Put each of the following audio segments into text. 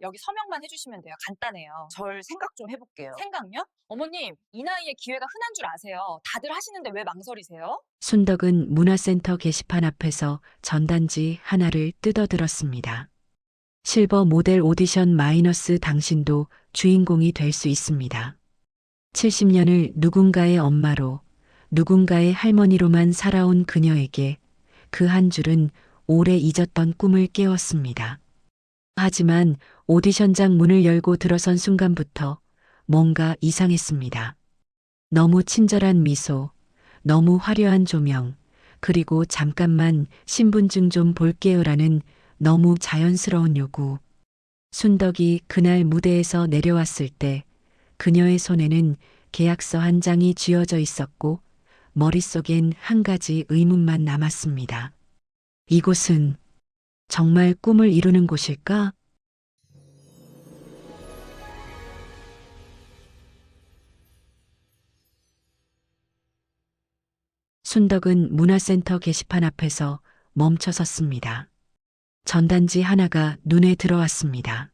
여기 서명만 해주시면 돼요. 간단해요. 절 생각 좀 해볼게요. 생각요? 어머님, 이 나이에 기회가 흔한 줄 아세요. 다들 하시는데 왜 망설이세요? 순덕은 문화센터 게시판 앞에서 전단지 하나를 뜯어들었습니다. 실버 모델 오디션 마이너스 당신도 주인공이 될 수 있습니다. 70년을 누군가의 엄마로, 누군가의 할머니로만 살아온 그녀에게 그 한 줄은 오래 잊었던 꿈을 깨웠습니다. 하지만 오디션장 문을 열고 들어선 순간부터 뭔가 이상했습니다. 너무 친절한 미소, 너무 화려한 조명, 그리고 잠깐만 신분증 좀 볼게요라는 너무 자연스러운 요구. 순덕이 그날 무대에서 내려왔을 때 그녀의 손에는 계약서 한 장이 쥐어져 있었고 머릿속엔 한 가지 의문만 남았습니다. 이곳은 정말 꿈을 이루는 곳일까? 순덕은 문화센터 게시판 앞에서 멈춰 섰습니다. 전단지 하나가 눈에 들어왔습니다.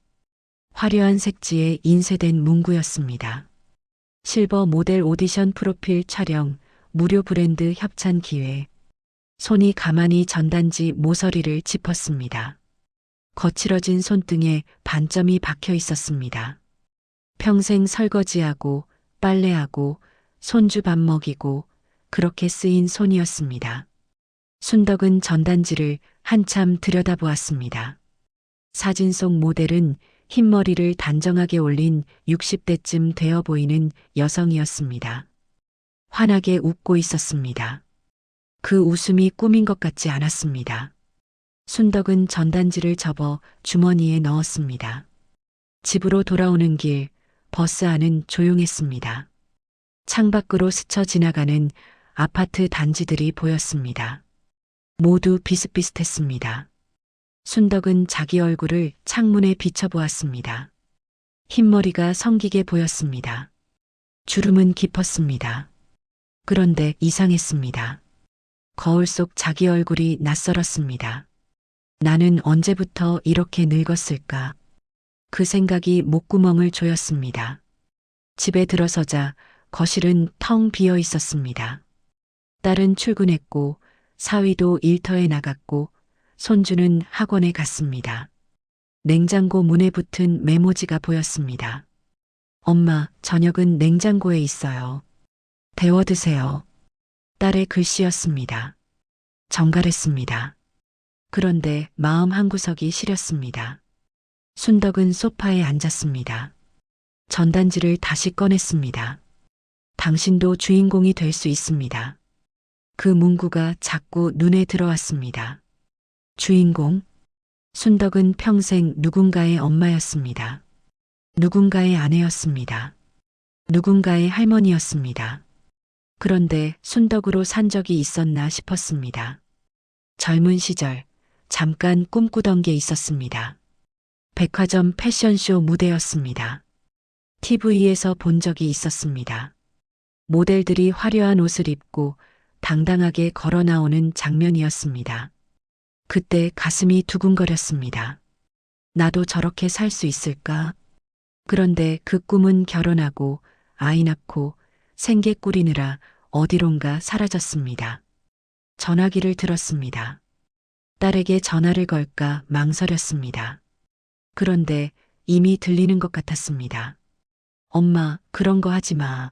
화려한 색지에 인쇄된 문구였습니다. 실버 모델 오디션 프로필 촬영, 무료 브랜드 협찬 기회. 손이 가만히 전단지 모서리를 짚었습니다. 거칠어진 손등에 반점이 박혀 있었습니다. 평생 설거지하고 빨래하고 손주 밥 먹이고 그렇게 쓰인 손이었습니다. 순덕은 전단지를 한참 들여다보았습니다. 사진 속 모델은 흰머리를 단정하게 올린 60대쯤 되어 보이는 여성이었습니다. 환하게 웃고 있었습니다. 그 웃음이 꿈인 것 같지 않았습니다. 순덕은 전단지를 접어 주머니에 넣었습니다. 집으로 돌아오는 길, 버스 안은 조용했습니다. 창밖으로 스쳐 지나가는 아파트 단지들이 보였습니다. 모두 비슷비슷했습니다. 순덕은 자기 얼굴을 창문에 비춰보았습니다. 흰머리가 성기게 보였습니다. 주름은 깊었습니다. 그런데 이상했습니다. 거울 속 자기 얼굴이 낯설었습니다. 나는 언제부터 이렇게 늙었을까? 그 생각이 목구멍을 조였습니다. 집에 들어서자 거실은 텅 비어 있었습니다. 딸은 출근했고 사위도 일터에 나갔고 손주는 학원에 갔습니다. 냉장고 문에 붙은 메모지가 보였습니다. 엄마, 저녁은 냉장고에 있어요. 데워 드세요. 딸의 글씨였습니다. 정갈했습니다. 그런데 마음 한구석이 시렸습니다. 순덕은 소파에 앉았습니다. 전단지를 다시 꺼냈습니다. 당신도 주인공이 될 수 있습니다. 그 문구가 자꾸 눈에 들어왔습니다. 주인공? 순덕은 평생 누군가의 엄마였습니다. 누군가의 아내였습니다. 누군가의 할머니였습니다. 그런데 순덕으로 산 적이 있었나 싶었습니다. 젊은 시절 잠깐 꿈꾸던 게 있었습니다. 백화점 패션쇼 무대였습니다. TV에서 본 적이 있었습니다. 모델들이 화려한 옷을 입고 당당하게 걸어 나오는 장면이었습니다. 그때 가슴이 두근거렸습니다. 나도 저렇게 살 수 있을까? 그런데 그 꿈은 결혼하고 아이 낳고 생계 꾸리느라 어디론가 사라졌습니다. 전화기를 들었습니다. 딸에게 전화를 걸까 망설였습니다. 그런데 이미 들리는 것 같았습니다. 엄마, 그런 거 하지 마.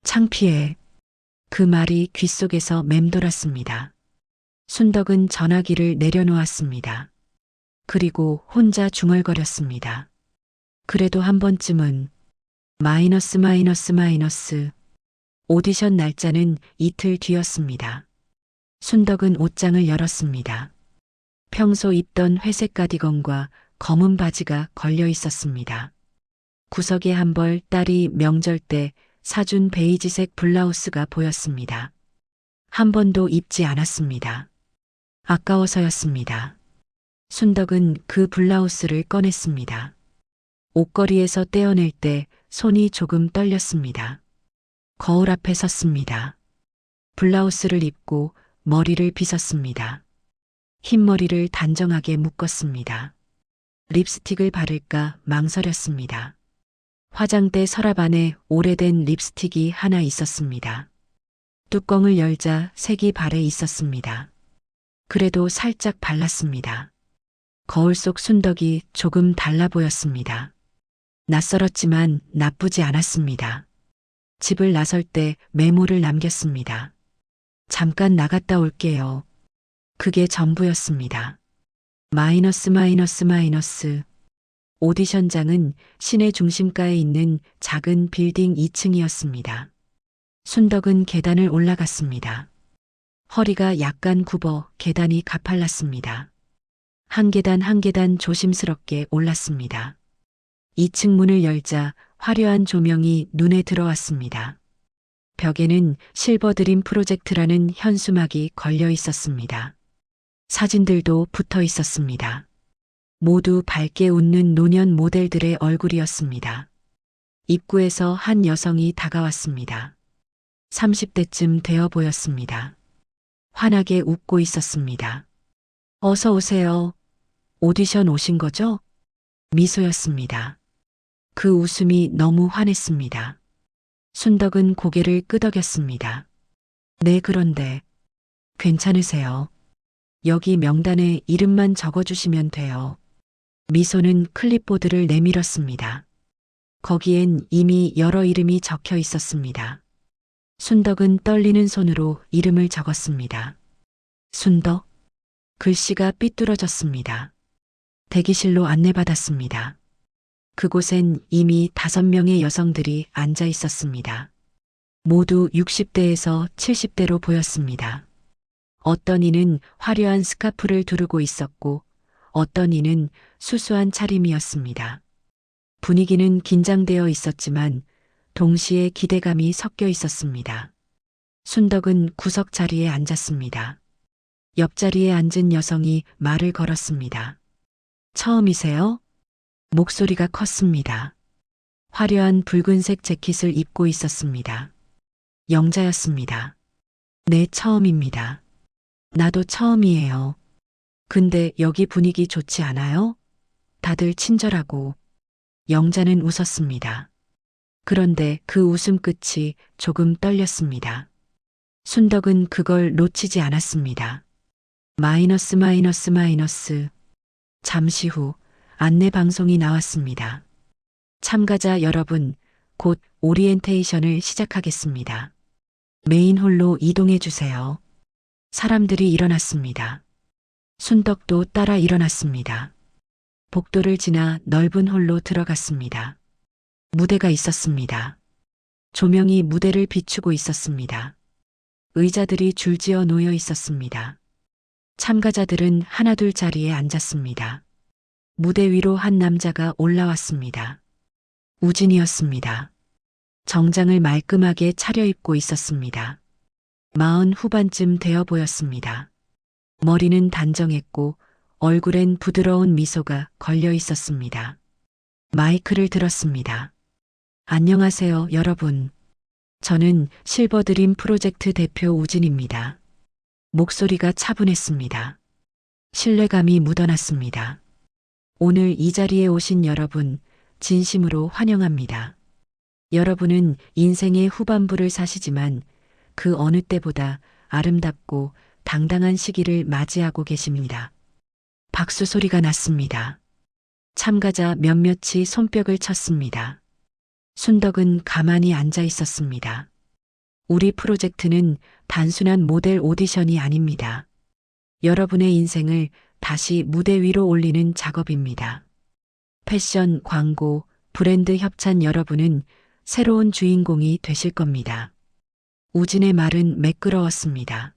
창피해. 그 말이 귓속에서 맴돌았습니다. 순덕은 전화기를 내려놓았습니다. 그리고 혼자 중얼거렸습니다. 그래도 한 번쯤은 마이너스 마이너스 마이너스. 오디션 날짜는 이틀 뒤였습니다. 순덕은 옷장을 열었습니다. 평소 입던 회색 가디건과 검은 바지가 걸려 있었습니다. 구석에 한 벌 딸이 명절 때 사준 베이지색 블라우스가 보였습니다. 한 번도 입지 않았습니다. 아까워서였습니다. 순덕은 그 블라우스를 꺼냈습니다. 옷걸이에서 떼어낼 때 손이 조금 떨렸습니다. 거울 앞에 섰습니다. 블라우스를 입고 머리를 빗었습니다. 흰머리를 단정하게 묶었습니다. 립스틱을 바를까 망설였습니다. 화장대 서랍 안에 오래된 립스틱이 하나 있었습니다. 뚜껑을 열자 색이 발에 있었습니다. 그래도 살짝 발랐습니다. 거울 속 순덕이 조금 달라 보였습니다. 낯설었지만 나쁘지 않았습니다. 집을 나설 때 메모를 남겼습니다. 잠깐 나갔다 올게요. 그게 전부였습니다. 마이너스 마이너스 마이너스. 오디션장은 시내 중심가에 있는 작은 빌딩 2층이었습니다. 순덕은 계단을 올라갔습니다. 허리가 약간 굽어 계단이 가팔랐습니다. 한 계단 한 계단 조심스럽게 올랐습니다. 2층 문을 열자 화려한 조명이 눈에 들어왔습니다. 벽에는 실버드림 프로젝트라는 현수막이 걸려 있었습니다. 사진들도 붙어 있었습니다. 모두 밝게 웃는 노년 모델들의 얼굴이었습니다. 입구에서 한 여성이 다가왔습니다. 30대쯤 되어 보였습니다. 환하게 웃고 있었습니다. 어서 오세요. 오디션 오신 거죠? 미소였습니다. 그 웃음이 너무 환했습니다. 순덕은 고개를 끄덕였습니다. 네, 그런데 괜찮으세요? 여기 명단에 이름만 적어주시면 돼요. 미소는 클립보드를 내밀었습니다. 거기엔 이미 여러 이름이 적혀 있었습니다. 순덕은 떨리는 손으로 이름을 적었습니다. 순덕? 글씨가 삐뚤어졌습니다. 대기실로 안내받았습니다. 그곳엔 이미 5명의 여성들이 앉아 있었습니다. 모두 60대에서 70대로 보였습니다. 어떤 이는 화려한 스카프를 두르고 있었고 어떤 이는 수수한 차림이었습니다. 분위기는 긴장되어 있었지만 동시에 기대감이 섞여 있었습니다. 순덕은 구석 자리에 앉았습니다. 옆자리에 앉은 여성이 말을 걸었습니다. 처음이세요? 목소리가 컸습니다. 화려한 붉은색 재킷을 입고 있었습니다. 영자였습니다. 네, 처음입니다. 나도 처음이에요. 근데 여기 분위기 좋지 않아요? 다들 친절하고. 영자는 웃었습니다. 그런데 그 웃음 끝이 조금 떨렸습니다. 순덕은 그걸 놓치지 않았습니다. 마이너스 마이너스 마이너스. 잠시 후 안내 방송이 나왔습니다. 참가자 여러분, 곧 오리엔테이션을 시작하겠습니다. 메인 홀로 이동해 주세요. 사람들이 일어났습니다. 순덕도 따라 일어났습니다. 복도를 지나 넓은 홀로 들어갔습니다. 무대가 있었습니다. 조명이 무대를 비추고 있었습니다. 의자들이 줄지어 놓여 있었습니다. 참가자들은 하나둘 자리에 앉았습니다. 무대 위로 한 남자가 올라왔습니다. 우진이었습니다. 정장을 말끔하게 차려입고 있었습니다. 40 후반쯤 되어 보였습니다. 머리는 단정했고 얼굴엔 부드러운 미소가 걸려 있었습니다. 마이크를 들었습니다. 안녕하세요, 여러분. 저는 실버드림 프로젝트 대표 우진입니다. 목소리가 차분했습니다. 신뢰감이 묻어났습니다. 오늘 이 자리에 오신 여러분, 진심으로 환영합니다. 여러분은 인생의 후반부를 사시지만 그 어느 때보다 아름답고 당당한 시기를 맞이하고 계십니다. 박수 소리가 났습니다. 참가자 몇몇이 손뼉을 쳤습니다. 순덕은 가만히 앉아 있었습니다. 우리 프로젝트는 단순한 모델 오디션이 아닙니다. 여러분의 인생을 다시 무대 위로 올리는 작업입니다. 패션, 광고, 브랜드 협찬 여러분은 새로운 주인공이 되실 겁니다. 우진의 말은 매끄러웠습니다.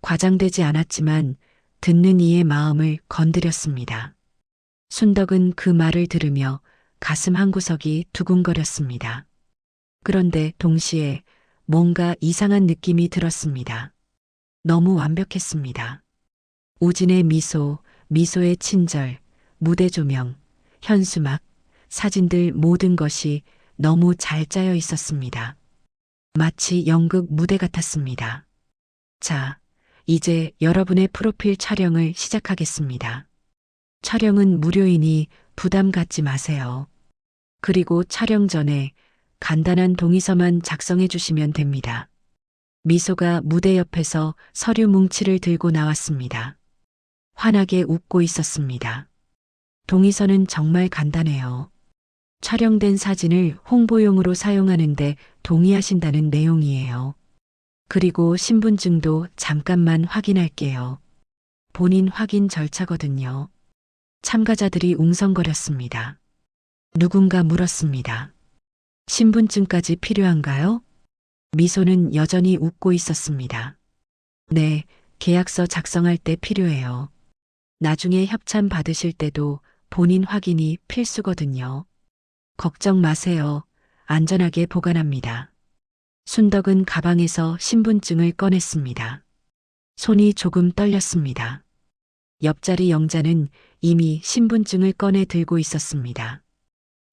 과장되지 않았지만 듣는 이의 마음을 건드렸습니다. 순덕은 그 말을 들으며 가슴 한구석이 두근거렸습니다. 그런데 동시에 뭔가 이상한 느낌이 들었습니다. 너무 완벽했습니다. 우진의 미소, 미소의 친절, 무대 조명, 현수막, 사진들 모든 것이 너무 잘 짜여 있었습니다. 마치 연극 무대 같았습니다. 자, 이제 여러분의 프로필 촬영을 시작하겠습니다. 촬영은 무료이니 부담 갖지 마세요. 그리고 촬영 전에 간단한 동의서만 작성해 주시면 됩니다. 미소가 무대 옆에서 서류 뭉치를 들고 나왔습니다. 환하게 웃고 있었습니다. 동의서는 정말 간단해요. 촬영된 사진을 홍보용으로 사용하는데 동의하신다는 내용이에요. 그리고 신분증도 잠깐만 확인할게요. 본인 확인 절차거든요. 참가자들이 웅성거렸습니다. 누군가 물었습니다. 신분증까지 필요한가요? 미소는 여전히 웃고 있었습니다. 네, 계약서 작성할 때 필요해요. 나중에 협찬 받으실 때도 본인 확인이 필수거든요. 걱정 마세요. 안전하게 보관합니다. 순덕은 가방에서 신분증을 꺼냈습니다. 손이 조금 떨렸습니다. 옆자리 영자는 이미 신분증을 꺼내 들고 있었습니다.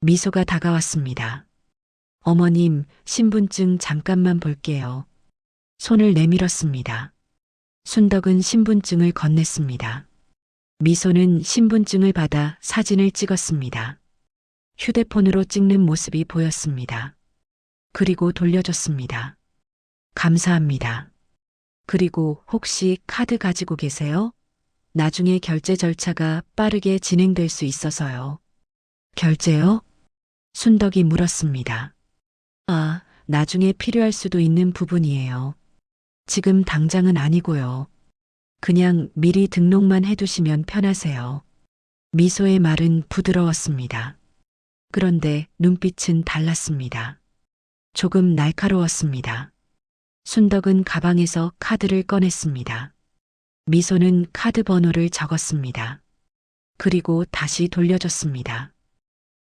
미소가 다가왔습니다. 어머님, 신분증 잠깐만 볼게요. 손을 내밀었습니다. 순덕은 신분증을 건넸습니다. 미소는 신분증을 받아 사진을 찍었습니다. 휴대폰으로 찍는 모습이 보였습니다. 그리고 돌려줬습니다. 감사합니다. 그리고 혹시 카드 가지고 계세요? 나중에 결제 절차가 빠르게 진행될 수 있어서요. 결제요? 순덕이 물었습니다. 아, 나중에 필요할 수도 있는 부분이에요. 지금 당장은 아니고요. 그냥 미리 등록만 해두시면 편하세요. 미소의 말은 부드러웠습니다. 그런데 눈빛은 달랐습니다. 조금 날카로웠습니다. 순덕은 가방에서 카드를 꺼냈습니다. 미소는 카드 번호를 적었습니다. 그리고 다시 돌려줬습니다.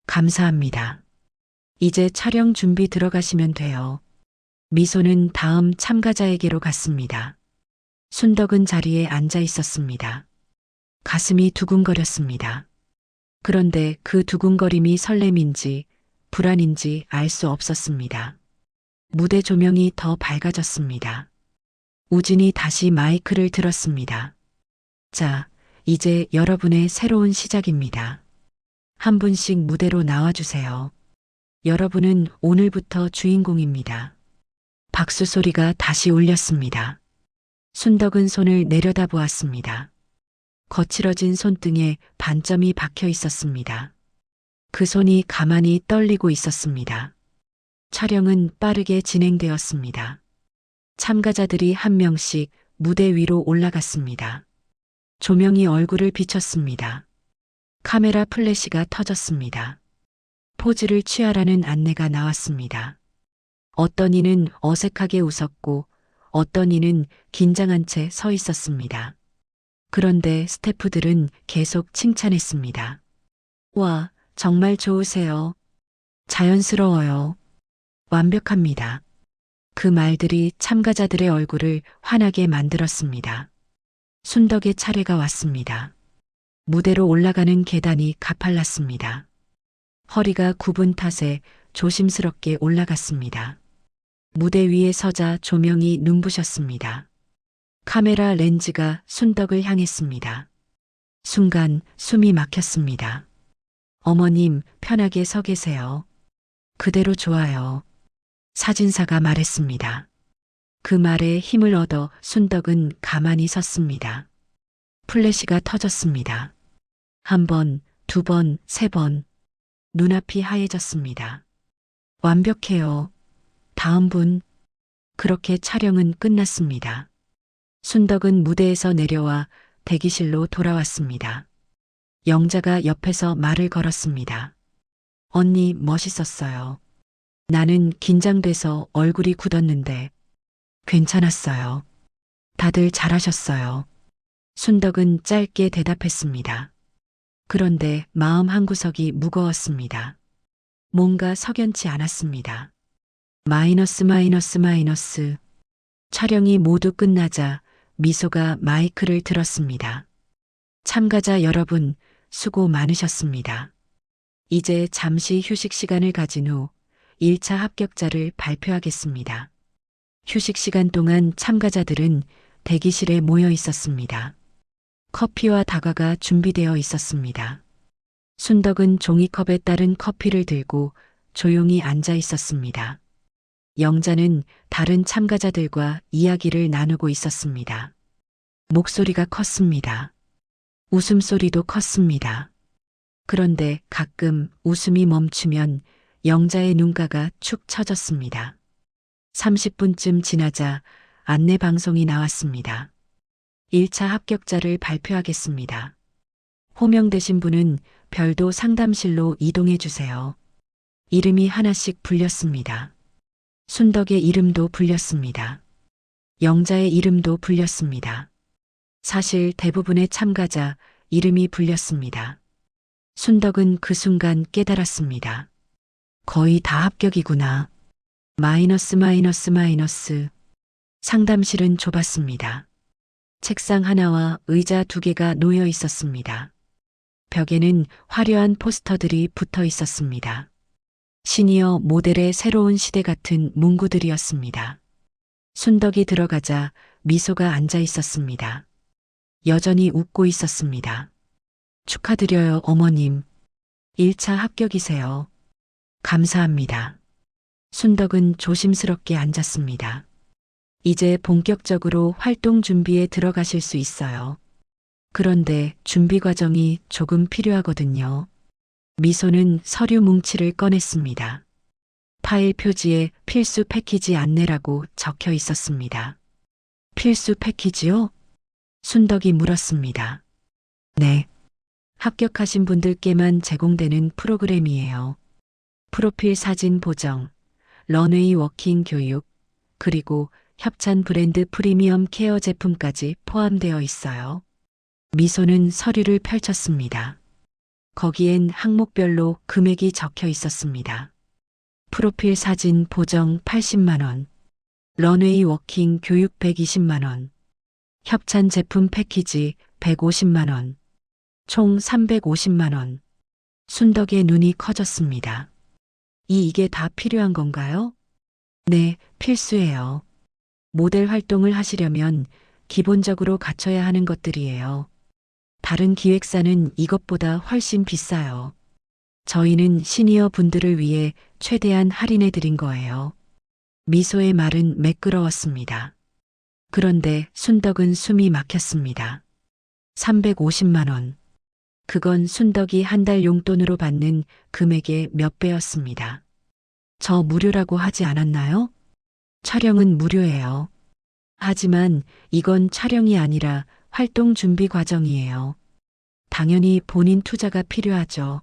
감사합니다. 이제 촬영 준비 들어가시면 돼요. 미소는 다음 참가자에게로 갔습니다. 순덕은 자리에 앉아 있었습니다. 가슴이 두근거렸습니다. 그런데 그 두근거림이 설렘인지 불안인지 알 수 없었습니다. 무대 조명이 더 밝아졌습니다. 우진이 다시 마이크를 들었습니다. 자, 이제 여러분의 새로운 시작입니다. 한 분씩 무대로 나와주세요. 여러분은 오늘부터 주인공입니다. 박수 소리가 다시 울렸습니다. 순덕은 손을 내려다보았습니다. 거칠어진 손등에 반점이 박혀 있었습니다. 그 손이 가만히 떨리고 있었습니다. 촬영은 빠르게 진행되었습니다. 참가자들이 한 명씩 무대 위로 올라갔습니다. 조명이 얼굴을 비췄습니다. 카메라 플래시가 터졌습니다. 포즈를 취하라는 안내가 나왔습니다. 어떤 이는 어색하게 웃었고 어떤 이는 긴장한 채 서 있었습니다. 그런데 스태프들은 계속 칭찬했습니다. 와, 정말 좋으세요. 자연스러워요. 완벽합니다. 그 말들이 참가자들의 얼굴을 환하게 만들었습니다. 순덕의 차례가 왔습니다. 무대로 올라가는 계단이 가팔랐습니다. 허리가 굽은 탓에 조심스럽게 올라갔습니다. 무대 위에 서자 조명이 눈부셨습니다. 카메라 렌즈가 순덕을 향했습니다. 순간 숨이 막혔습니다. 어머님, 편하게 서 계세요. 그대로 좋아요. 사진사가 말했습니다. 그 말에 힘을 얻어 순덕은 가만히 섰습니다. 플래시가 터졌습니다. 한 번, 두 번, 세 번. 눈앞이 하얘졌습니다. 완벽해요. 다음 분. 그렇게 촬영은 끝났습니다. 순덕은 무대에서 내려와 대기실로 돌아왔습니다. 영자가 옆에서 말을 걸었습니다. 언니 멋있었어요. 나는 긴장돼서 얼굴이 굳었는데 괜찮았어요. 다들 잘하셨어요. 순덕은 짧게 대답했습니다. 그런데 마음 한구석이 무거웠습니다. 뭔가 석연치 않았습니다. 마이너스. 촬영이 모두 끝나자 미소가 마이크를 들었습니다. 참가자 여러분, 수고 많으셨습니다. 이제 잠시 휴식 시간을 가진 후 1차 합격자를 발표하겠습니다. 휴식 시간 동안 참가자들은 대기실에 모여 있었습니다. 커피와 다과가 준비되어 있었습니다. 순덕은 종이컵에 따른 커피를 들고 조용히 앉아 있었습니다. 영자는 다른 참가자들과 이야기를 나누고 있었습니다. 목소리가 컸습니다. 웃음소리도 컸습니다. 그런데 가끔 웃음이 멈추면 영자의 눈가가 축 처졌습니다. 30분쯤 지나자 안내 방송이 나왔습니다. 1차 합격자를 발표하겠습니다. 호명되신 분은 별도 상담실로 이동해 주세요. 이름이 하나씩 불렸습니다. 순덕의 이름도 불렸습니다. 영자의 이름도 불렸습니다. 사실 대부분의 참가자 이름이 불렸습니다. 순덕은 그 순간 깨달았습니다. 거의 다 합격이구나. 마이너스. 상담실은 좁았습니다. 책상 하나와 의자 2개가 놓여 있었습니다. 벽에는 화려한 포스터들이 붙어 있었습니다. 시니어 모델의 새로운 시대 같은 문구들이었습니다. 순덕이 들어가자 미소가 앉아 있었습니다. 여전히 웃고 있었습니다. 축하드려요, 어머님. 1차 합격이세요. 감사합니다. 순덕은 조심스럽게 앉았습니다. 이제 본격적으로 활동 준비에 들어가실 수 있어요. 그런데 준비 과정이 조금 필요하거든요. 미소는 서류 뭉치를 꺼냈습니다. 파일 표지에 필수 패키지 안내라고 적혀 있었습니다. 필수 패키지요? 순덕이 물었습니다. 네. 합격하신 분들께만 제공되는 프로그램이에요. 프로필 사진 보정, 런웨이 워킹 교육, 그리고 협찬 브랜드 프리미엄 케어 제품까지 포함되어 있어요. 미소는 서류를 펼쳤습니다. 거기엔 항목별로 금액이 적혀 있었습니다. 프로필 사진 보정 80만 원, 런웨이 워킹 교육 120만 원, 협찬 제품 패키지 150만 원, 총 350만 원. 순덕의 눈이 커졌습니다. 이게 다 필요한 건가요? 네, 필수예요. 모델 활동을 하시려면 기본적으로 갖춰야 하는 것들이에요. 다른 기획사는 이것보다 훨씬 비싸요. 저희는 시니어 분들을 위해 최대한 할인해 드린 거예요. 미소의 말은 매끄러웠습니다. 그런데 순덕은 숨이 막혔습니다. 350만 원. 그건 순덕이 한 달 용돈으로 받는 금액의 몇 배였습니다. 저 무료라고 하지 않았나요? 촬영은 무료예요. 하지만 이건 촬영이 아니라 활동 준비 과정이에요. 당연히 본인 투자가 필요하죠.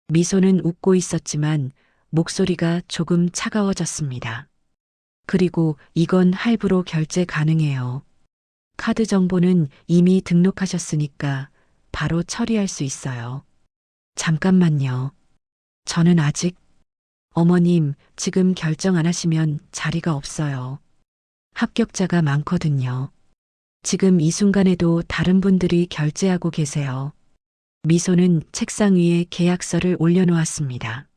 미소는 웃고 있었지만 목소리가 조금 차가워졌습니다. 그리고 이건 할부로 결제 가능해요. 카드 정보는 이미 등록하셨으니까 바로 처리할 수 있어요. 잠깐만요. 저는 아직 어머님, 지금 결정 안 하시면 자리가 없어요. 합격자가 많거든요. 지금 이 순간에도 다른 분들이 결제하고 계세요. 미소는 책상 위에 계약서를 올려놓았습니다.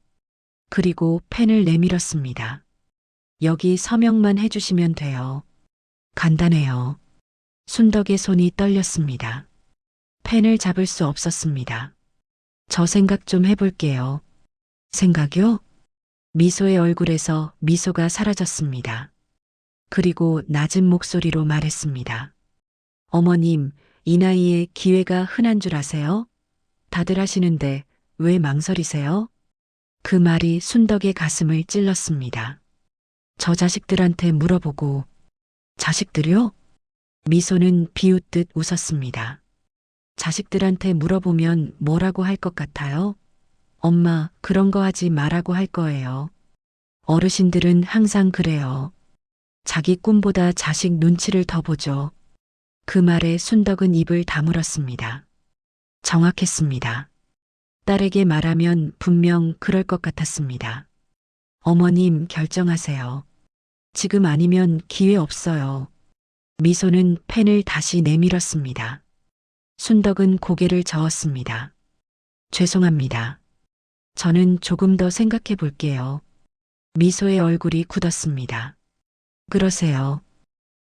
그리고 펜을 내밀었습니다. 여기 서명만 해주시면 돼요. 간단해요. 순덕의 손이 떨렸습니다. 펜을 잡을 수 없었습니다. 저 생각 좀 해볼게요. 생각요? 미소의 얼굴에서 미소가 사라졌습니다. 그리고 낮은 목소리로 말했습니다. 어머님, 이 나이에 기회가 흔한 줄 아세요? 다들 하시는데 왜 망설이세요? 그 말이 순덕의 가슴을 찔렀습니다. 저 자식들한테 물어보고. 자식들요? 미소는 비웃듯 웃었습니다. 자식들한테 물어보면 뭐라고 할 것 같아요? 엄마, 그런 거 하지 말라고 할 거예요. 어르신들은 항상 그래요. 자기 꿈보다 자식 눈치를 더 보죠. 그 말에 순덕은 입을 다물었습니다. 정확했습니다. 딸에게 말하면 분명 그럴 것 같았습니다. 어머님, 결정하세요. 지금 아니면 기회 없어요. 미소는 펜을 다시 내밀었습니다. 순덕은 고개를 저었습니다. 죄송합니다. 저는 조금 더 생각해 볼게요. 미소의 얼굴이 굳었습니다. 그러세요.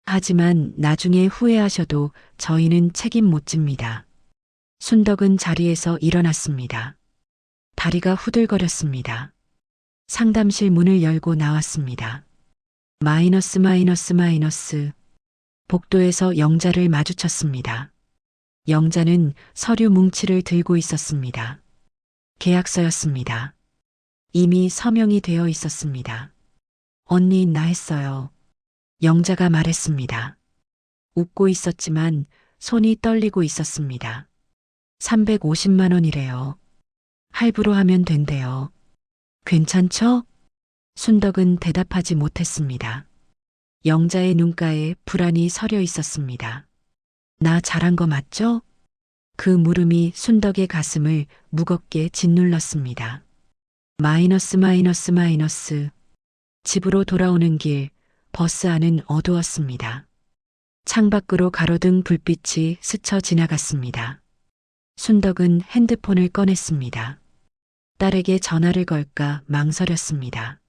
하지만 나중에 후회하셔도 저희는 책임 못 집니다. 순덕은 자리에서 일어났습니다. 다리가 후들거렸습니다. 상담실 문을 열고 나왔습니다. 마이너스 마이너스 마이너스. 복도에서 영자를 마주쳤습니다. 영자는 서류 뭉치를 들고 있었습니다. 계약서였습니다. 이미 서명이 되어 있었습니다. 언니 나 했어요. 영자가 말했습니다. 웃고 있었지만 손이 떨리고 있었습니다. 350만 원이래요. 할부로 하면 된대요. 괜찮죠? 순덕은 대답하지 못했습니다. 영자의 눈가에 불안이 서려 있었습니다. 나 잘한 거 맞죠? 그 물음이 순덕의 가슴을 무겁게 짓눌렀습니다. 마이너스 마이너스 마이너스. 집으로 돌아오는 길, 버스 안은 어두웠습니다. 창밖으로 가로등 불빛이 스쳐 지나갔습니다. 순덕은 핸드폰을 꺼냈습니다. 딸에게 전화를 걸까 망설였습니다.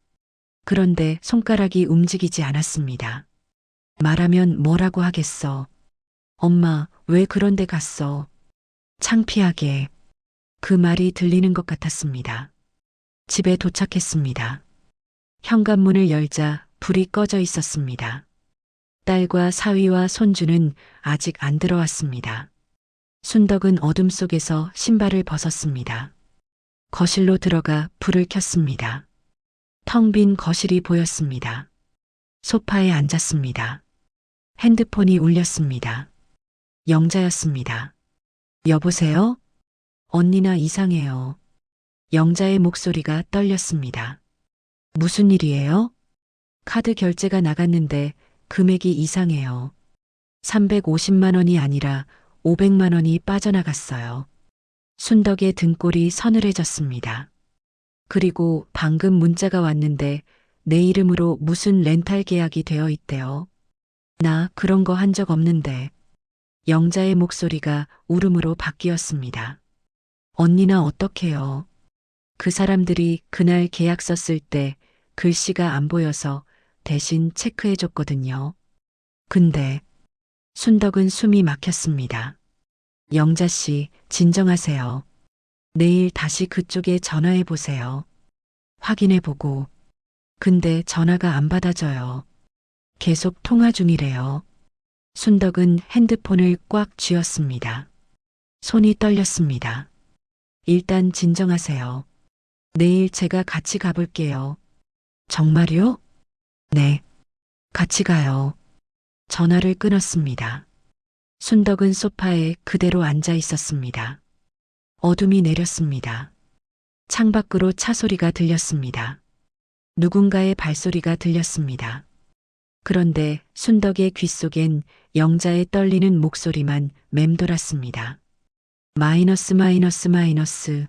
그런데 손가락이 움직이지 않았습니다. 말하면 뭐라고 하겠어. 엄마, 왜 그런 데 갔어? 창피하게. 그 말이 들리는 것 같았습니다. 집에 도착했습니다. 현관문을 열자 불이 꺼져 있었습니다. 딸과 사위와 손주는 아직 안 들어왔습니다. 순덕은 어둠 속에서 신발을 벗었습니다. 거실로 들어가 불을 켰습니다. 텅 빈 거실이 보였습니다. 소파에 앉았습니다. 핸드폰이 울렸습니다. 영자였습니다. 여보세요? 언니나 이상해요. 영자의 목소리가 떨렸습니다. 무슨 일이에요? 카드 결제가 나갔는데 금액이 이상해요. 350만 원이 아니라 500만 원이 빠져나갔어요. 순덕의 등골이 서늘해졌습니다. 그리고 방금 문자가 왔는데 내 이름으로 무슨 렌탈 계약이 되어 있대요. 나 그런 거 한 적 없는데. 영자의 목소리가 울음으로 바뀌었습니다. 언니나 어떡해요. 그 사람들이 그날 계약서 쓸 때 글씨가 안 보여서 대신 체크해 줬거든요. 근데 순덕은 숨이 막혔습니다. 영자 씨, 진정하세요. 내일 다시 그쪽에 전화해 보세요. 확인해 보고. 근데 전화가 안 받아져요. 계속 통화 중이래요. 순덕은 핸드폰을 꽉 쥐었습니다. 손이 떨렸습니다. 일단 진정하세요. 내일 제가 같이 가볼게요. 정말요? 네. 같이 가요. 전화를 끊었습니다. 순덕은 소파에 그대로 앉아 있었습니다. 어둠이 내렸습니다. 창밖으로 차 소리가 들렸습니다. 누군가의 발소리가 들렸습니다. 그런데 순덕의 귓속엔 영자의 떨리는 목소리만 맴돌았습니다. 마이너스 마이너스 마이너스.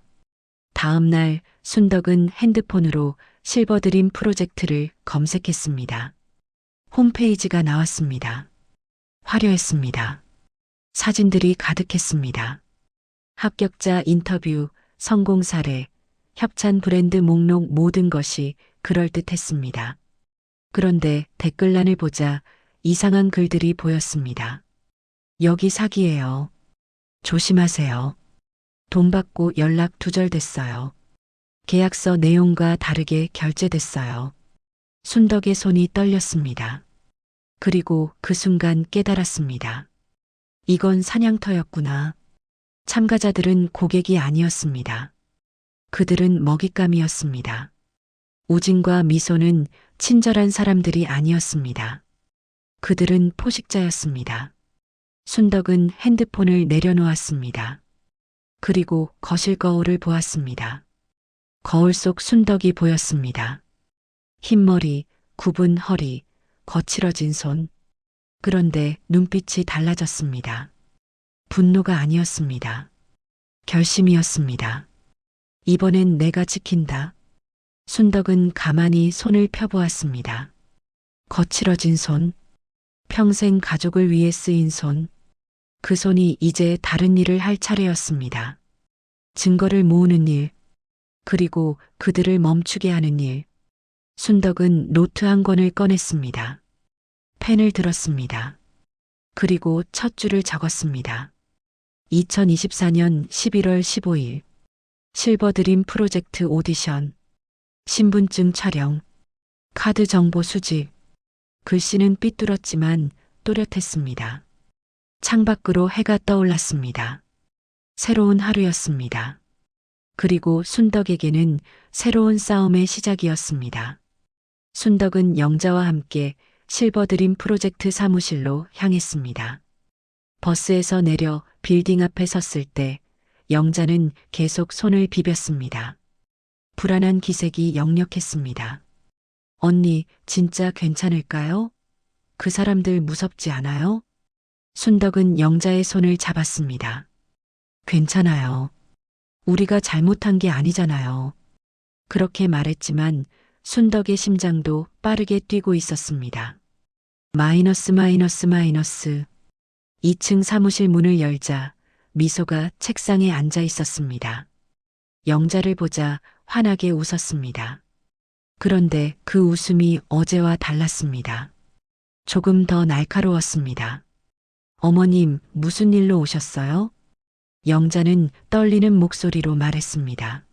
다음 날 순덕은 핸드폰으로 실버드림 프로젝트를 검색했습니다. 홈페이지가 나왔습니다. 화려했습니다. 사진들이 가득했습니다. 합격자 인터뷰, 성공 사례, 협찬 브랜드 목록 모든 것이 그럴듯했습니다. 그런데 댓글란을 보자 이상한 글들이 보였습니다. 여기 사기예요. 조심하세요. 돈 받고 연락 두절됐어요. 계약서 내용과 다르게 결제됐어요. 순덕의 손이 떨렸습니다. 그리고 그 순간 깨달았습니다. 이건 사냥터였구나. 참가자들은 고객이 아니었습니다. 그들은 먹잇감이었습니다. 우진과 미소는 친절한 사람들이 아니었습니다. 그들은 포식자였습니다. 순덕은 핸드폰을 내려놓았습니다. 그리고 거실 거울을 보았습니다. 거울 속 순덕이 보였습니다. 흰머리, 굽은 허리, 거칠어진 손. 그런데 눈빛이 달라졌습니다. 분노가 아니었습니다. 결심이었습니다. 이번엔 내가 지킨다. 순덕은 가만히 손을 펴보았습니다. 거칠어진 손, 평생 가족을 위해 쓰인 손. 그 손이 이제 다른 일을 할 차례였습니다. 증거를 모으는 일, 그리고 그들을 멈추게 하는 일. 순덕은 노트 한 권을 꺼냈습니다. 펜을 들었습니다. 그리고 첫 줄을 적었습니다. 2024년 11월 15일 실버드림 프로젝트 오디션, 신분증 촬영, 카드 정보 수집. 글씨는 삐뚤었지만 또렷했습니다. 창밖으로 해가 떠올랐습니다. 새로운 하루였습니다. 그리고 순덕에게는 새로운 싸움의 시작이었습니다. 순덕은 영자와 함께 실버드림 프로젝트 사무실로 향했습니다. 버스에서 내려 빌딩 앞에 섰을 때 영자는 계속 손을 비볐습니다. 불안한 기색이 역력했습니다. 언니, 진짜 괜찮을까요? 그 사람들 무섭지 않아요? 순덕은 영자의 손을 잡았습니다. 괜찮아요. 우리가 잘못한 게 아니잖아요. 그렇게 말했지만 순덕의 심장도 빠르게 뛰고 있었습니다. 마이너스. 2층 사무실 문을 열자 미소가 책상에 앉아 있었습니다. 영자를 보자 환하게 웃었습니다. 그런데 그 웃음이 어제와 달랐습니다. 조금 더 날카로웠습니다. 어머님, 무슨 일로 오셨어요? 영자는 떨리는 목소리로 말했습니다.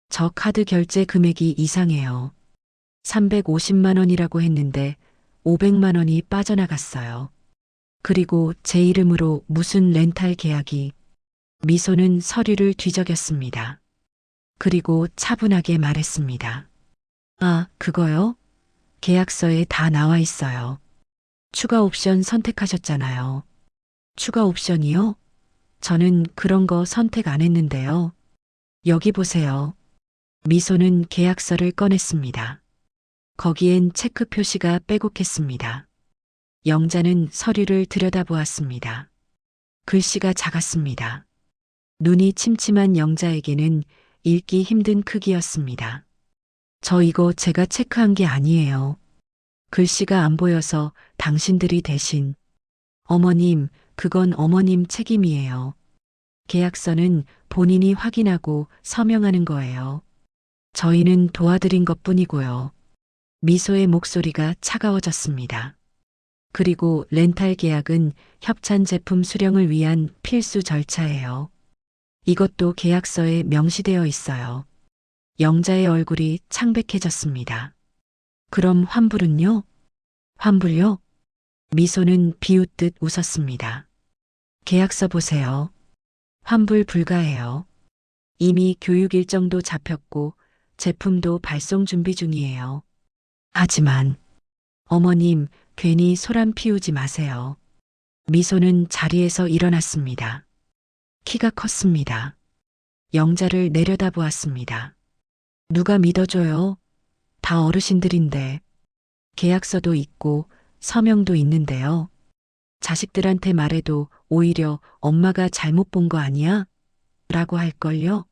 저 카드 결제 금액이 이상해요. 350만 원이라고 했는데 500만 원이 빠져나갔어요. 그리고 제 이름으로 무슨 렌탈 계약이. 미소는 서류를 뒤적였습니다. 그리고 차분하게 말했습니다. 아, 그거요? 계약서에 다 나와 있어요. 추가 옵션 선택하셨잖아요. 추가 옵션이요? 저는 그런 거 선택 안 했는데요. 여기 보세요. 미소는 계약서를 꺼냈습니다. 거기엔 체크 표시가 빼곡했습니다. 영자는 서류를 들여다보았습니다. 글씨가 작았습니다. 눈이 침침한 영자에게는 읽기 힘든 크기였습니다. 저 이거 제가 체크한 게 아니에요. 글씨가 안 보여서 당신들이 대신. 어머님, 그건 어머님 책임이에요. 계약서는 본인이 확인하고 서명하는 거예요. 저희는 도와드린 것뿐이고요. 미소의 목소리가 차가워졌습니다. 그리고 렌탈 계약은 협찬 제품 수령을 위한 필수 절차예요. 이것도 계약서에 명시되어 있어요. 영자의 얼굴이 창백해졌습니다. 그럼 환불은요? 환불요? 미소는 비웃듯 웃었습니다. 계약서 보세요. 환불 불가해요. 이미 교육 일정도 잡혔고 제품도 발송 준비 중이에요. 하지만 어머님, 괜히 소란 피우지 마세요. 미소는 자리에서 일어났습니다. 키가 컸습니다. 영자를 내려다보았습니다. 누가 믿어줘요? 다 어르신들인데. 계약서도 있고 서명도 있는데요. 자식들한테 말해도 오히려 엄마가 잘못 본 거 아니야? 라고 할걸요?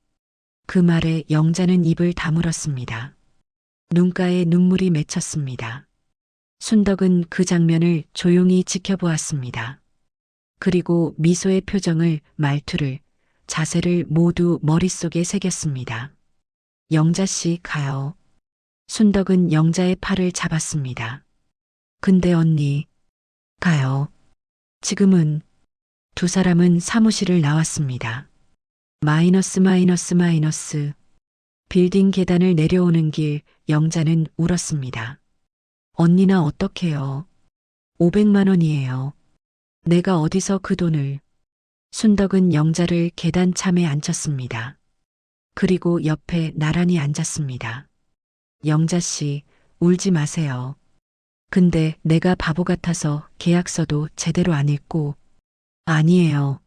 그 말에 영자는 입을 다물었습니다. 눈가에 눈물이 맺혔습니다. 순덕은 그 장면을 조용히 지켜보았습니다. 그리고 미소의 표정을, 말투를, 자세를 모두 머릿속에 새겼습니다. 영자 씨, 가요. 순덕은 영자의 팔을 잡았습니다. 근데 언니, 가요. 지금은. 두 사람은 사무실을 나왔습니다. 마이너스. 빌딩 계단을 내려오는 길, 영자는 울었습니다. 언니나 어떡해요. 500만 원이에요. 내가 어디서 그 돈을. 순덕은 영자를 계단 참에 앉혔습니다. 그리고 옆에 나란히 앉았습니다. 영자 씨, 울지 마세요. 근데 내가 바보 같아서 계약서도 제대로 안 읽고. 아니에요.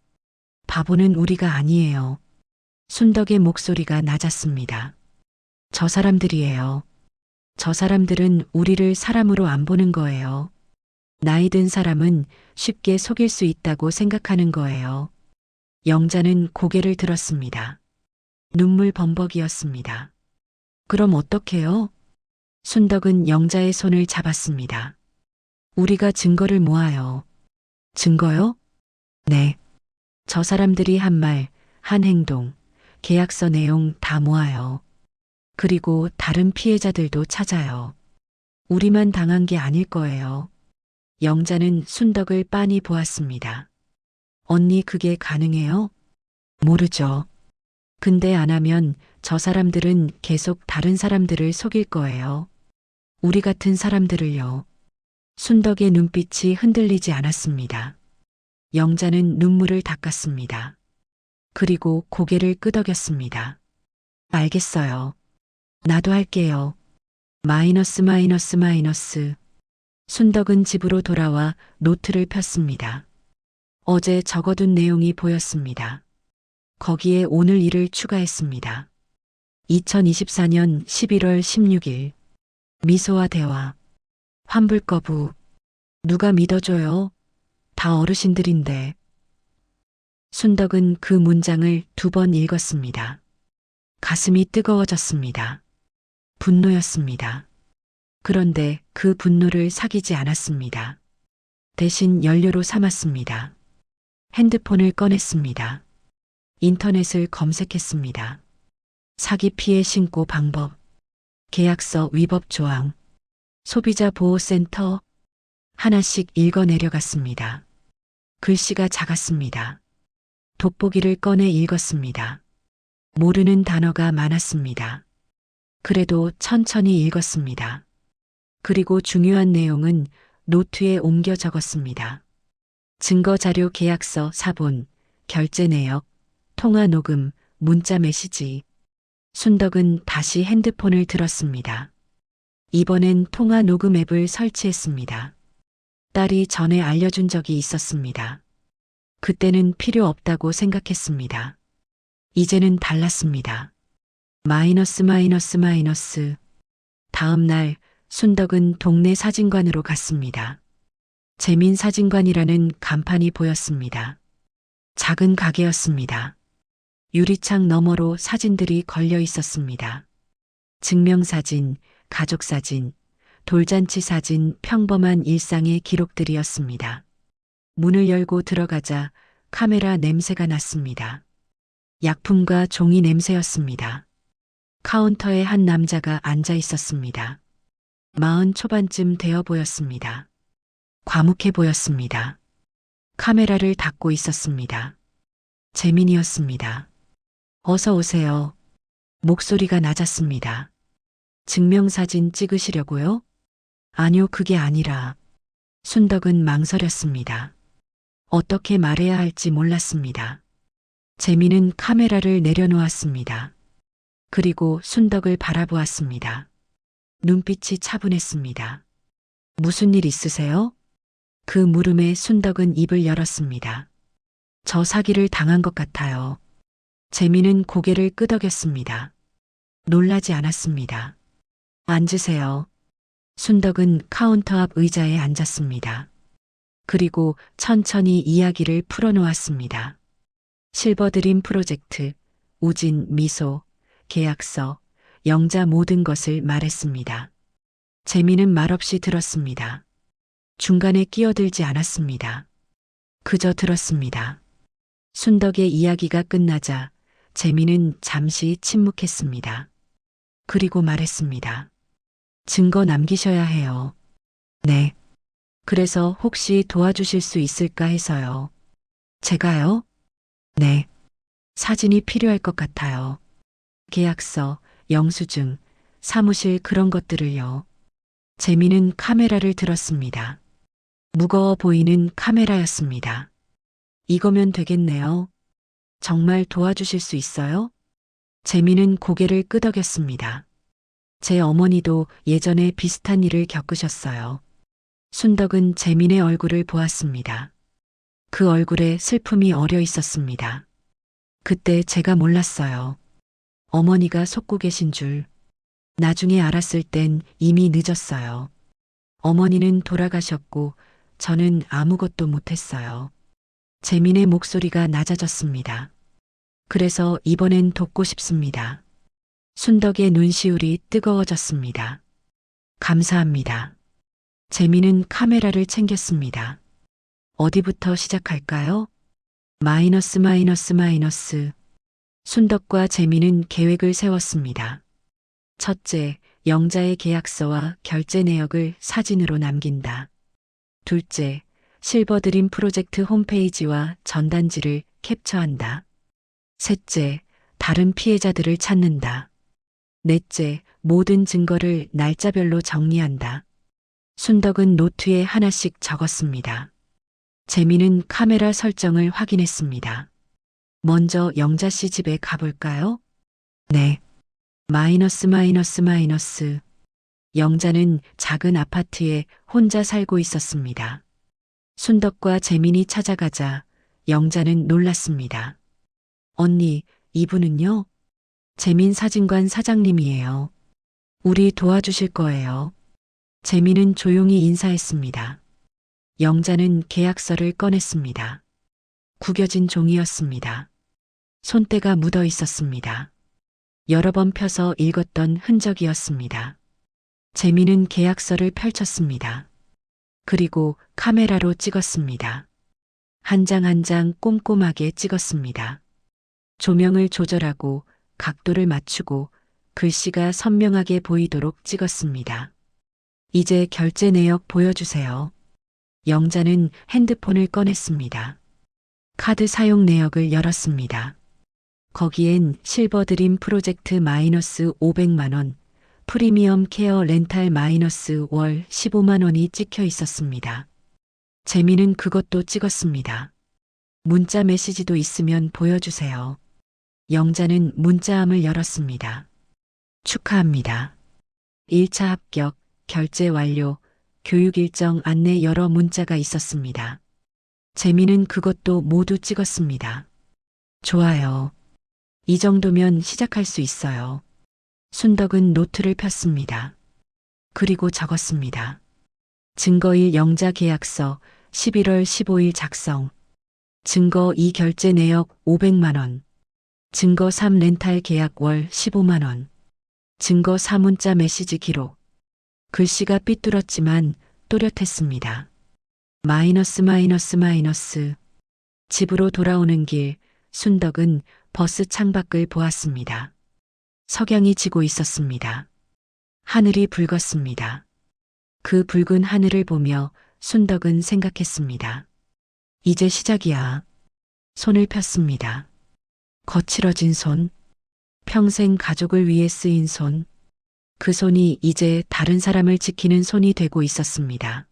바보는 우리가 아니에요. 순덕의 목소리가 낮았습니다. 저 사람들이에요. 저 사람들은 우리를 사람으로 안 보는 거예요. 나이 든 사람은 쉽게 속일 수 있다고 생각하는 거예요. 영자는 고개를 들었습니다. 눈물 범벅이었습니다. 그럼 어떡해요? 순덕은 영자의 손을 잡았습니다. 우리가 증거를 모아요. 증거요? 네. 저 사람들이 한 말, 한 행동, 계약서 내용 다 모아요. 그리고 다른 피해자들도 찾아요. 우리만 당한 게 아닐 거예요. 영자는 순덕을 빤히 보았습니다. 언니 그게 가능해요? 모르죠. 근데 안 하면 저 사람들은 계속 다른 사람들을 속일 거예요. 우리 같은 사람들을요. 순덕의 눈빛이 흔들리지 않았습니다. 영자는 눈물을 닦았습니다. 그리고 고개를 끄덕였습니다. 알겠어요. 나도 할게요. 마이너스 마이너스 마이너스. 순덕은 집으로 돌아와 노트를 폈습니다. 어제 적어둔 내용이 보였습니다. 거기에 오늘 일을 추가했습니다. 2024년 11월 16일. 미소와 대화. 환불 거부. 누가 믿어줘요? 다 어르신들인데. 순덕은 그 문장을 2번 읽었습니다. 가슴이 뜨거워졌습니다. 분노였습니다. 그런데 그 분노를 사귀지 않았습니다. 대신 연료로 삼았습니다. 핸드폰을 꺼냈습니다. 인터넷을 검색했습니다. 사기 피해 신고 방법, 계약서 위법 조항, 소비자 보호센터 하나씩 읽어 내려갔습니다. 글씨가 작았습니다. 돋보기를 꺼내 읽었습니다. 모르는 단어가 많았습니다. 그래도 천천히 읽었습니다. 그리고 중요한 내용은 노트에 옮겨 적었습니다. 증거자료 계약서 사본, 결제 내역, 통화 녹음, 문자 메시지. 순덕은 다시 핸드폰을 들었습니다. 이번엔 통화 녹음 앱을 설치했습니다. 딸이 전에 알려준 적이 있었습니다. 그때는 필요 없다고 생각했습니다. 이제는 달랐습니다. 마이너스 마이너스 마이너스. 다음 날 순덕은 동네 사진관으로 갔습니다. 재민 사진관이라는 간판이 보였습니다. 작은 가게였습니다. 유리창 너머로 사진들이 걸려 있었습니다. 증명사진, 가족사진, 돌잔치 사진, 평범한 일상의 기록들이었습니다. 문을 열고 들어가자 카메라 냄새가 났습니다. 약품과 종이 냄새였습니다. 카운터에 한 남자가 앉아 있었습니다. 40 초반쯤 되어 보였습니다. 과묵해 보였습니다. 카메라를 닫고 있었습니다. 재민이었습니다. 어서 오세요. 목소리가 낮았습니다. 증명사진 찍으시려고요? 아니요, 그게 아니라. 순덕은 망설였습니다. 어떻게 말해야 할지 몰랐습니다. 재민은 카메라를 내려놓았습니다. 그리고 순덕을 바라보았습니다. 눈빛이 차분했습니다. 무슨 일 있으세요? 그 물음에 순덕은 입을 열었습니다. 저 사기를 당한 것 같아요. 재민은 고개를 끄덕였습니다. 놀라지 않았습니다. 앉으세요. 순덕은 카운터 앞 의자에 앉았습니다. 그리고 천천히 이야기를 풀어놓았습니다. 실버드림 프로젝트, 우진, 미소, 계약서, 영자 모든 것을 말했습니다. 재민은 말없이 들었습니다. 중간에 끼어들지 않았습니다. 그저 들었습니다. 순덕의 이야기가 끝나자 재민은 잠시 침묵했습니다. 그리고 말했습니다. 증거 남기셔야 해요. 네. 그래서 혹시 도와주실 수 있을까 해서요. 제가요? 네. 사진이 필요할 것 같아요. 계약서, 영수증, 사무실 그런 것들을요. 재민은 카메라를 들었습니다. 무거워 보이는 카메라였습니다. 이거면 되겠네요. 정말 도와주실 수 있어요? 재민은 고개를 끄덕였습니다. 제 어머니도 예전에 비슷한 일을 겪으셨어요. 순덕은 재민의 얼굴을 보았습니다. 그 얼굴에 슬픔이 어려 있었습니다. 그때 제가 몰랐어요. 어머니가 속고 계신 줄. 나중에 알았을 땐 이미 늦었어요. 어머니는 돌아가셨고 저는 아무것도 못했어요. 재민의 목소리가 낮아졌습니다. 그래서 이번엔 돕고 싶습니다. 순덕의 눈시울이 뜨거워졌습니다. 감사합니다. 재민은 카메라를 챙겼습니다. 어디부터 시작할까요? 마이너스 마이너스 마이너스. 순덕과 재민은 계획을 세웠습니다. 첫째, 영자의 계약서와 결제 내역을 사진으로 남긴다. 둘째, 실버드림 프로젝트 홈페이지와 전단지를 캡처한다. 셋째, 다른 피해자들을 찾는다. 넷째, 모든 증거를 날짜별로 정리한다. 순덕은 노트에 하나씩 적었습니다. 재미는 카메라 설정을 확인했습니다. 먼저 영자 씨 집에 가볼까요? 네. 마이너스. 영자는 작은 아파트에 혼자 살고 있었습니다. 순덕과 재민이 찾아가자 영자는 놀랐습니다. 언니, 이분은요? 재민 사진관 사장님이에요. 우리 도와주실 거예요. 재민은 조용히 인사했습니다. 영자는 계약서를 꺼냈습니다. 구겨진 종이였습니다. 손때가 묻어 있었습니다. 여러 번 펴서 읽었던 흔적이었습니다. 재민은 계약서를 펼쳤습니다. 그리고 카메라로 찍었습니다. 한 장 한 장 꼼꼼하게 찍었습니다. 조명을 조절하고 각도를 맞추고 글씨가 선명하게 보이도록 찍었습니다. 이제 결제 내역 보여주세요. 영자는 핸드폰을 꺼냈습니다. 카드 사용 내역을 열었습니다. 거기엔 실버드림 프로젝트 마이너스 500만 원, 프리미엄 케어 렌탈 마이너스 월 15만 원이 찍혀 있었습니다. 재미는 그것도 찍었습니다. 문자 메시지도 있으면 보여주세요. 영자는 문자함을 열었습니다. 축하합니다. 1차 합격, 결제 완료, 교육 일정 안내 여러 문자가 있었습니다. 재미는 그것도 모두 찍었습니다. 좋아요. 이 정도면 시작할 수 있어요. 순덕은 노트를 폈습니다. 그리고 적었습니다. 증거일 영자 계약서 11월 15일 작성. 증거 2 결제 내역 500만 원. 증거 3 렌탈 계약 월 15만 원. 증거 4 문자 메시지 기록. 글씨가 삐뚤었지만 또렷했습니다. 마이너스. 집으로 돌아오는 길, 순덕은 버스 창밖을 보았습니다. 석양이 지고 있었습니다. 하늘이 붉었습니다. 그 붉은 하늘을 보며 순덕은 생각했습니다. 이제 시작이야. 손을 폈습니다. 거칠어진 손, 평생 가족을 위해 쓰인 손, 그 손이 이제 다른 사람을 지키는 손이 되고 있었습니다.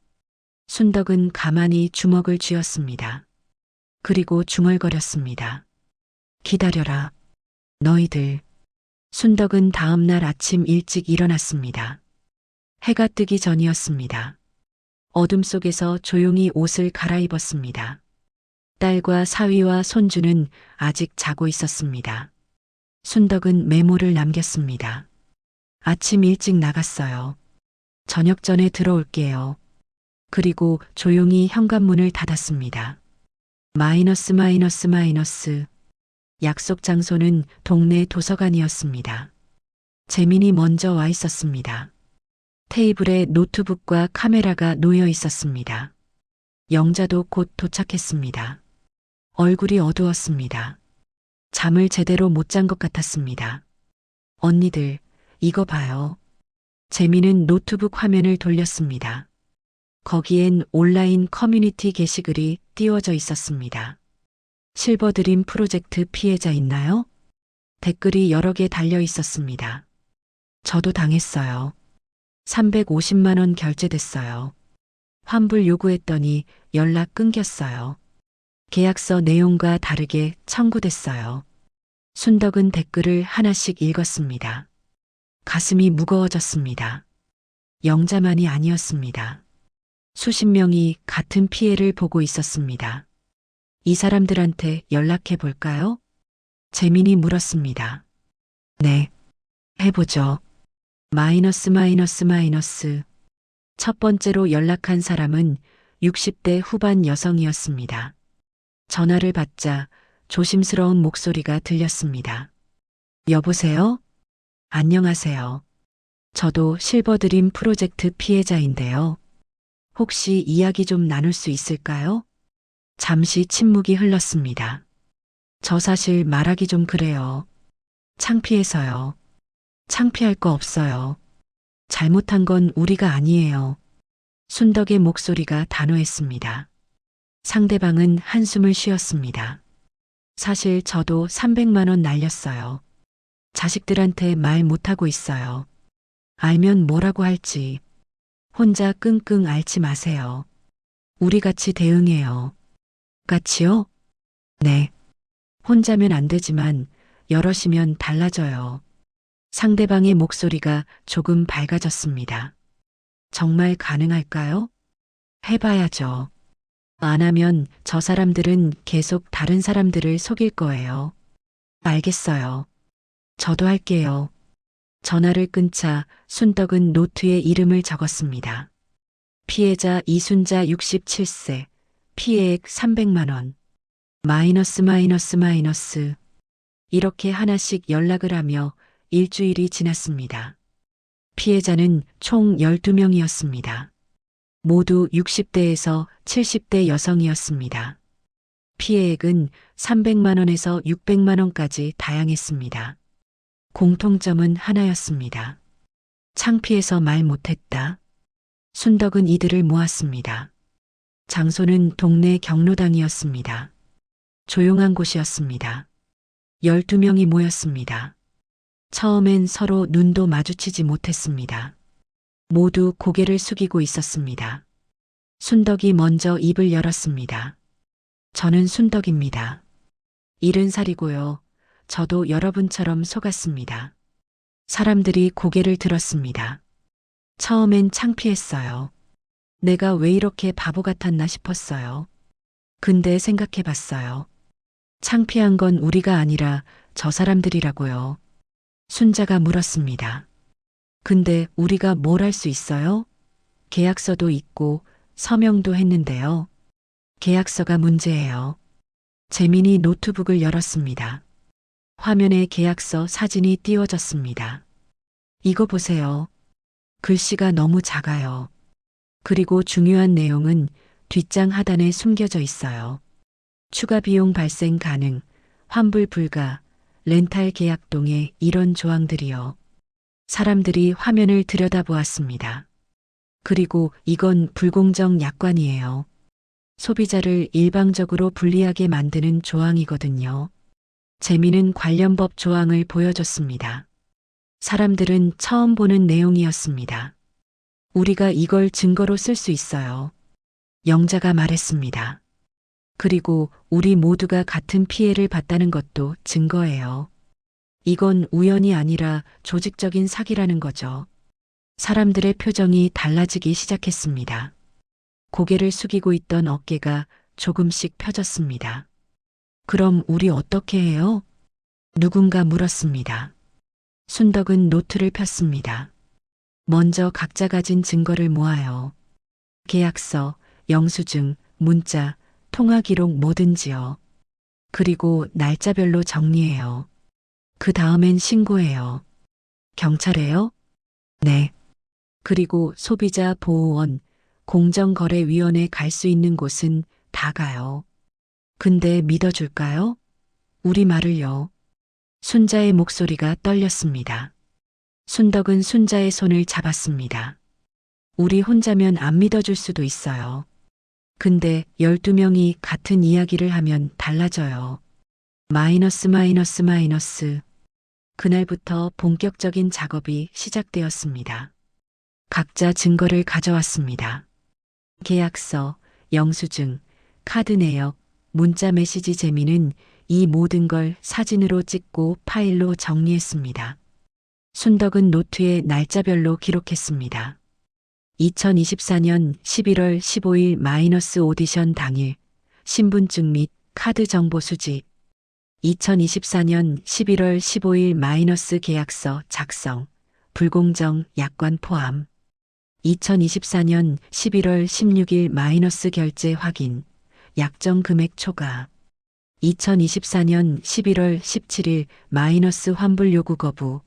순덕은 가만히 주먹을 쥐었습니다. 그리고 중얼거렸습니다. 기다려라. 너희들. 순덕은 다음 날 아침 일찍 일어났습니다. 해가 뜨기 전이었습니다. 어둠 속에서 조용히 옷을 갈아입었습니다. 딸과 사위와 손주는 아직 자고 있었습니다. 순덕은 메모를 남겼습니다. 아침 일찍 나갔어요. 저녁 전에 들어올게요. 그리고 조용히 현관문을 닫았습니다. 마이너스. 약속 장소는 동네 도서관이었습니다. 재민이 먼저 와 있었습니다. 테이블에 노트북과 카메라가 놓여 있었습니다. 영자도 곧 도착했습니다. 얼굴이 어두웠습니다. 잠을 제대로 못 잔 것 같았습니다. 언니들, 이거 봐요. 재민은 노트북 화면을 돌렸습니다. 거기엔 온라인 커뮤니티 게시글이 띄워져 있었습니다. 실버드림 프로젝트 피해자 있나요? 댓글이 여러 개 달려 있었습니다. 저도 당했어요. 350만 원 결제됐어요. 환불 요구했더니 연락 끊겼어요. 계약서 내용과 다르게 청구됐어요. 순덕은 댓글을 하나씩 읽었습니다. 가슴이 무거워졌습니다. 영자만이 아니었습니다. 수십 명이 같은 피해를 보고 있었습니다. 이 사람들한테 연락해 볼까요? 재민이 물었습니다. 네, 해보죠. 마이너스. 첫 번째로 연락한 사람은 60대 후반 여성이었습니다. 전화를 받자 조심스러운 목소리가 들렸습니다. 여보세요? 안녕하세요. 저도 실버드림 프로젝트 피해자인데요. 혹시 이야기 좀 나눌 수 있을까요? 잠시 침묵이 흘렀습니다. 저 사실 말하기 좀 그래요. 창피해서요. 창피할 거 없어요. 잘못한 건 우리가 아니에요. 순덕의 목소리가 단호했습니다. 상대방은 한숨을 쉬었습니다. 사실 저도 300만 원 날렸어요. 자식들한테 말 못하고 있어요. 알면 뭐라고 할지. 혼자 끙끙 앓지 마세요. 우리 같이 대응해요. 같이요? 네. 혼자면 안 되지만 여럿이면 달라져요. 상대방의 목소리가 조금 밝아졌습니다. 정말 가능할까요? 해봐야죠. 안 하면 저 사람들은 계속 다른 사람들을 속일 거예요. 알겠어요. 저도 할게요. 전화를 끊자 순덕은 노트에 이름을 적었습니다. 피해자 이순자 67세, 피해액 300만 원. 마이너스. 이렇게 하나씩 연락을 하며 일주일이 지났습니다. 피해자는 총 12명이었습니다. 모두 60대에서 70대 여성이었습니다. 피해액은 300만 원에서 600만 원까지 다양했습니다. 공통점은 하나였습니다. 창피해서 말 못했다. 순덕은 이들을 모았습니다. 장소는 동네 경로당이었습니다. 조용한 곳이었습니다. 12명이 모였습니다. 처음엔 서로 눈도 마주치지 못했습니다. 모두 고개를 숙이고 있었습니다. 순덕이 먼저 입을 열었습니다. 저는 순덕입니다. 70살이고요. 저도 여러분처럼 속았습니다. 사람들이 고개를 들었습니다. 처음엔 창피했어요. 내가 왜 이렇게 바보 같았나 싶었어요. 근데 생각해 봤어요. 창피한 건 우리가 아니라 저 사람들이라고요. 순자가 물었습니다. 근데 우리가 뭘 할 수 있어요? 계약서도 있고 서명도 했는데요. 계약서가 문제예요. 재민이 노트북을 열었습니다. 화면에 계약서 사진이 띄워졌습니다. 이거 보세요. 글씨가 너무 작아요. 그리고 중요한 내용은 뒷장 하단에 숨겨져 있어요. 추가 비용 발생 가능, 환불 불가, 렌탈 계약 동의 이런 조항들이요. 사람들이 화면을 들여다보았습니다. 그리고 이건 불공정 약관이에요. 소비자를 일방적으로 불리하게 만드는 조항이거든요. 재미는 관련 법 조항을 보여줬습니다. 사람들은 처음 보는 내용이었습니다. 우리가 이걸 증거로 쓸 수 있어요. 영자가 말했습니다. 그리고 우리 모두가 같은 피해를 봤다는 것도 증거예요. 이건 우연이 아니라 조직적인 사기라는 거죠. 사람들의 표정이 달라지기 시작했습니다. 고개를 숙이고 있던 어깨가 조금씩 펴졌습니다. 그럼 우리 어떻게 해요? 누군가 물었습니다. 순덕은 노트를 폈습니다. 먼저 각자 가진 증거를 모아요. 계약서, 영수증, 문자, 통화 기록 뭐든지요. 그리고 날짜별로 정리해요. 그 다음엔 신고해요. 경찰에요? 네. 그리고 소비자 보호원, 공정거래위원회 갈 수 있는 곳은 다 가요. 근데 믿어줄까요? 우리 말을요. 순자의 목소리가 떨렸습니다. 순덕은 순자의 손을 잡았습니다. 우리 혼자면 안 믿어줄 수도 있어요. 근데 12명이 같은 이야기를 하면 달라져요. 마이너스. 그날부터 본격적인 작업이 시작되었습니다. 각자 증거를 가져왔습니다. 계약서, 영수증, 카드 내역, 문자 메시지. 재미는 이 모든 걸 사진으로 찍고 파일로 정리했습니다. 순덕은 노트에 날짜별로 기록했습니다. 2024년 11월 15일 마이너스 오디션 당일 신분증 및 카드 정보 수집. 2024년 11월 15일 마이너스 계약서 작성, 불공정 약관 포함. 2024년 11월 16일 마이너스 결제 확인, 약정 금액 초과. 2024년 11월 17일 마이너스 환불 요구 거부.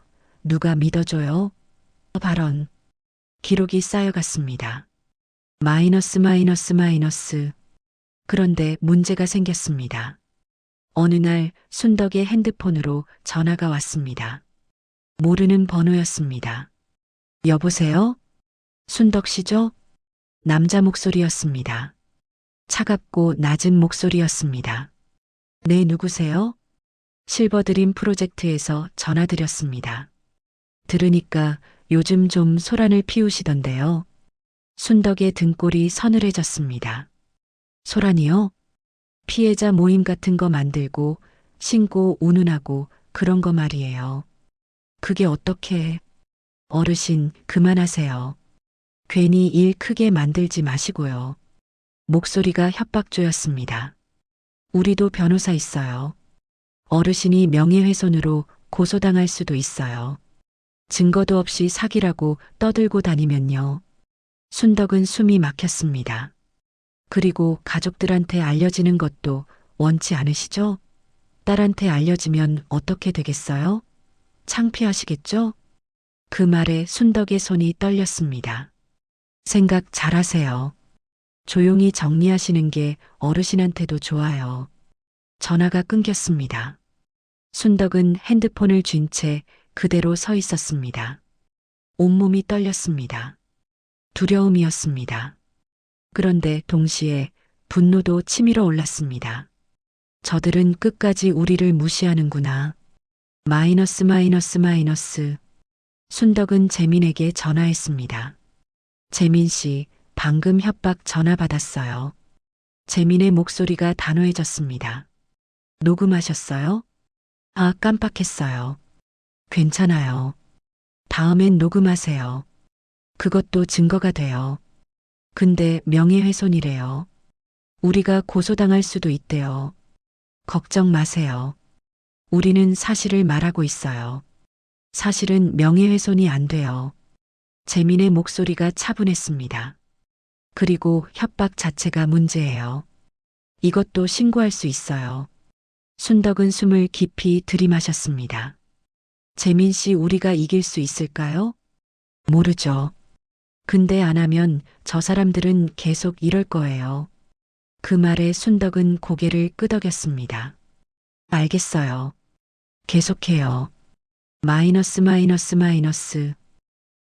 누가 믿어줘요? 발언. 기록이 쌓여갔습니다. 마이너스. 그런데 문제가 생겼습니다. 어느 날 순덕의 핸드폰으로 전화가 왔습니다. 모르는 번호였습니다. 여보세요? 순덕 씨죠? 남자 목소리였습니다. 차갑고 낮은 목소리였습니다. 네, 누구세요? 실버드림 프로젝트에서 전화드렸습니다. 들으니까 요즘 좀 소란을 피우시던데요. 순덕의 등골이 서늘해졌습니다. 소란이요? 피해자 모임 같은 거 만들고 신고 운운하고 그런 거 말이에요. 그게 어떻게... 어르신, 그만하세요. 괜히 일 크게 만들지 마시고요. 목소리가 협박조였습니다. 우리도 변호사 있어요. 어르신이 명예훼손으로 고소당할 수도 있어요. 증거도 없이 사기라고 떠들고 다니면요. 순덕은 숨이 막혔습니다. 그리고 가족들한테 알려지는 것도 원치 않으시죠? 딸한테 알려지면 어떻게 되겠어요? 창피하시겠죠? 그 말에 순덕의 손이 떨렸습니다. 생각 잘하세요. 조용히 정리하시는 게 어르신한테도 좋아요. 전화가 끊겼습니다. 순덕은 핸드폰을 쥔 채 그대로 서 있었습니다. 온몸이 떨렸습니다. 두려움이었습니다. 그런데 동시에 분노도 치밀어 올랐습니다. 저들은 끝까지 우리를 무시하는구나. 마이너스 마이너스 마이너스. 순덕은 재민에게 전화했습니다. 재민 씨, 방금 협박 전화 받았어요. 재민의 목소리가 단호해졌습니다. 녹음하셨어요? 아, 깜빡했어요. 괜찮아요. 다음엔 녹음하세요. 그것도 증거가 돼요. 근데 명예훼손이래요. 우리가 고소당할 수도 있대요. 걱정 마세요. 우리는 사실을 말하고 있어요. 사실은 명예훼손이 안 돼요. 재민의 목소리가 차분했습니다. 그리고 협박 자체가 문제예요. 이것도 신고할 수 있어요. 순덕은 숨을 깊이 들이마셨습니다. 재민 씨, 우리가 이길 수 있을까요? 모르죠. 근데 안 하면 저 사람들은 계속 이럴 거예요. 그 말에 순덕은 고개를 끄덕였습니다. 알겠어요. 계속해요. 마이너스 마이너스 마이너스.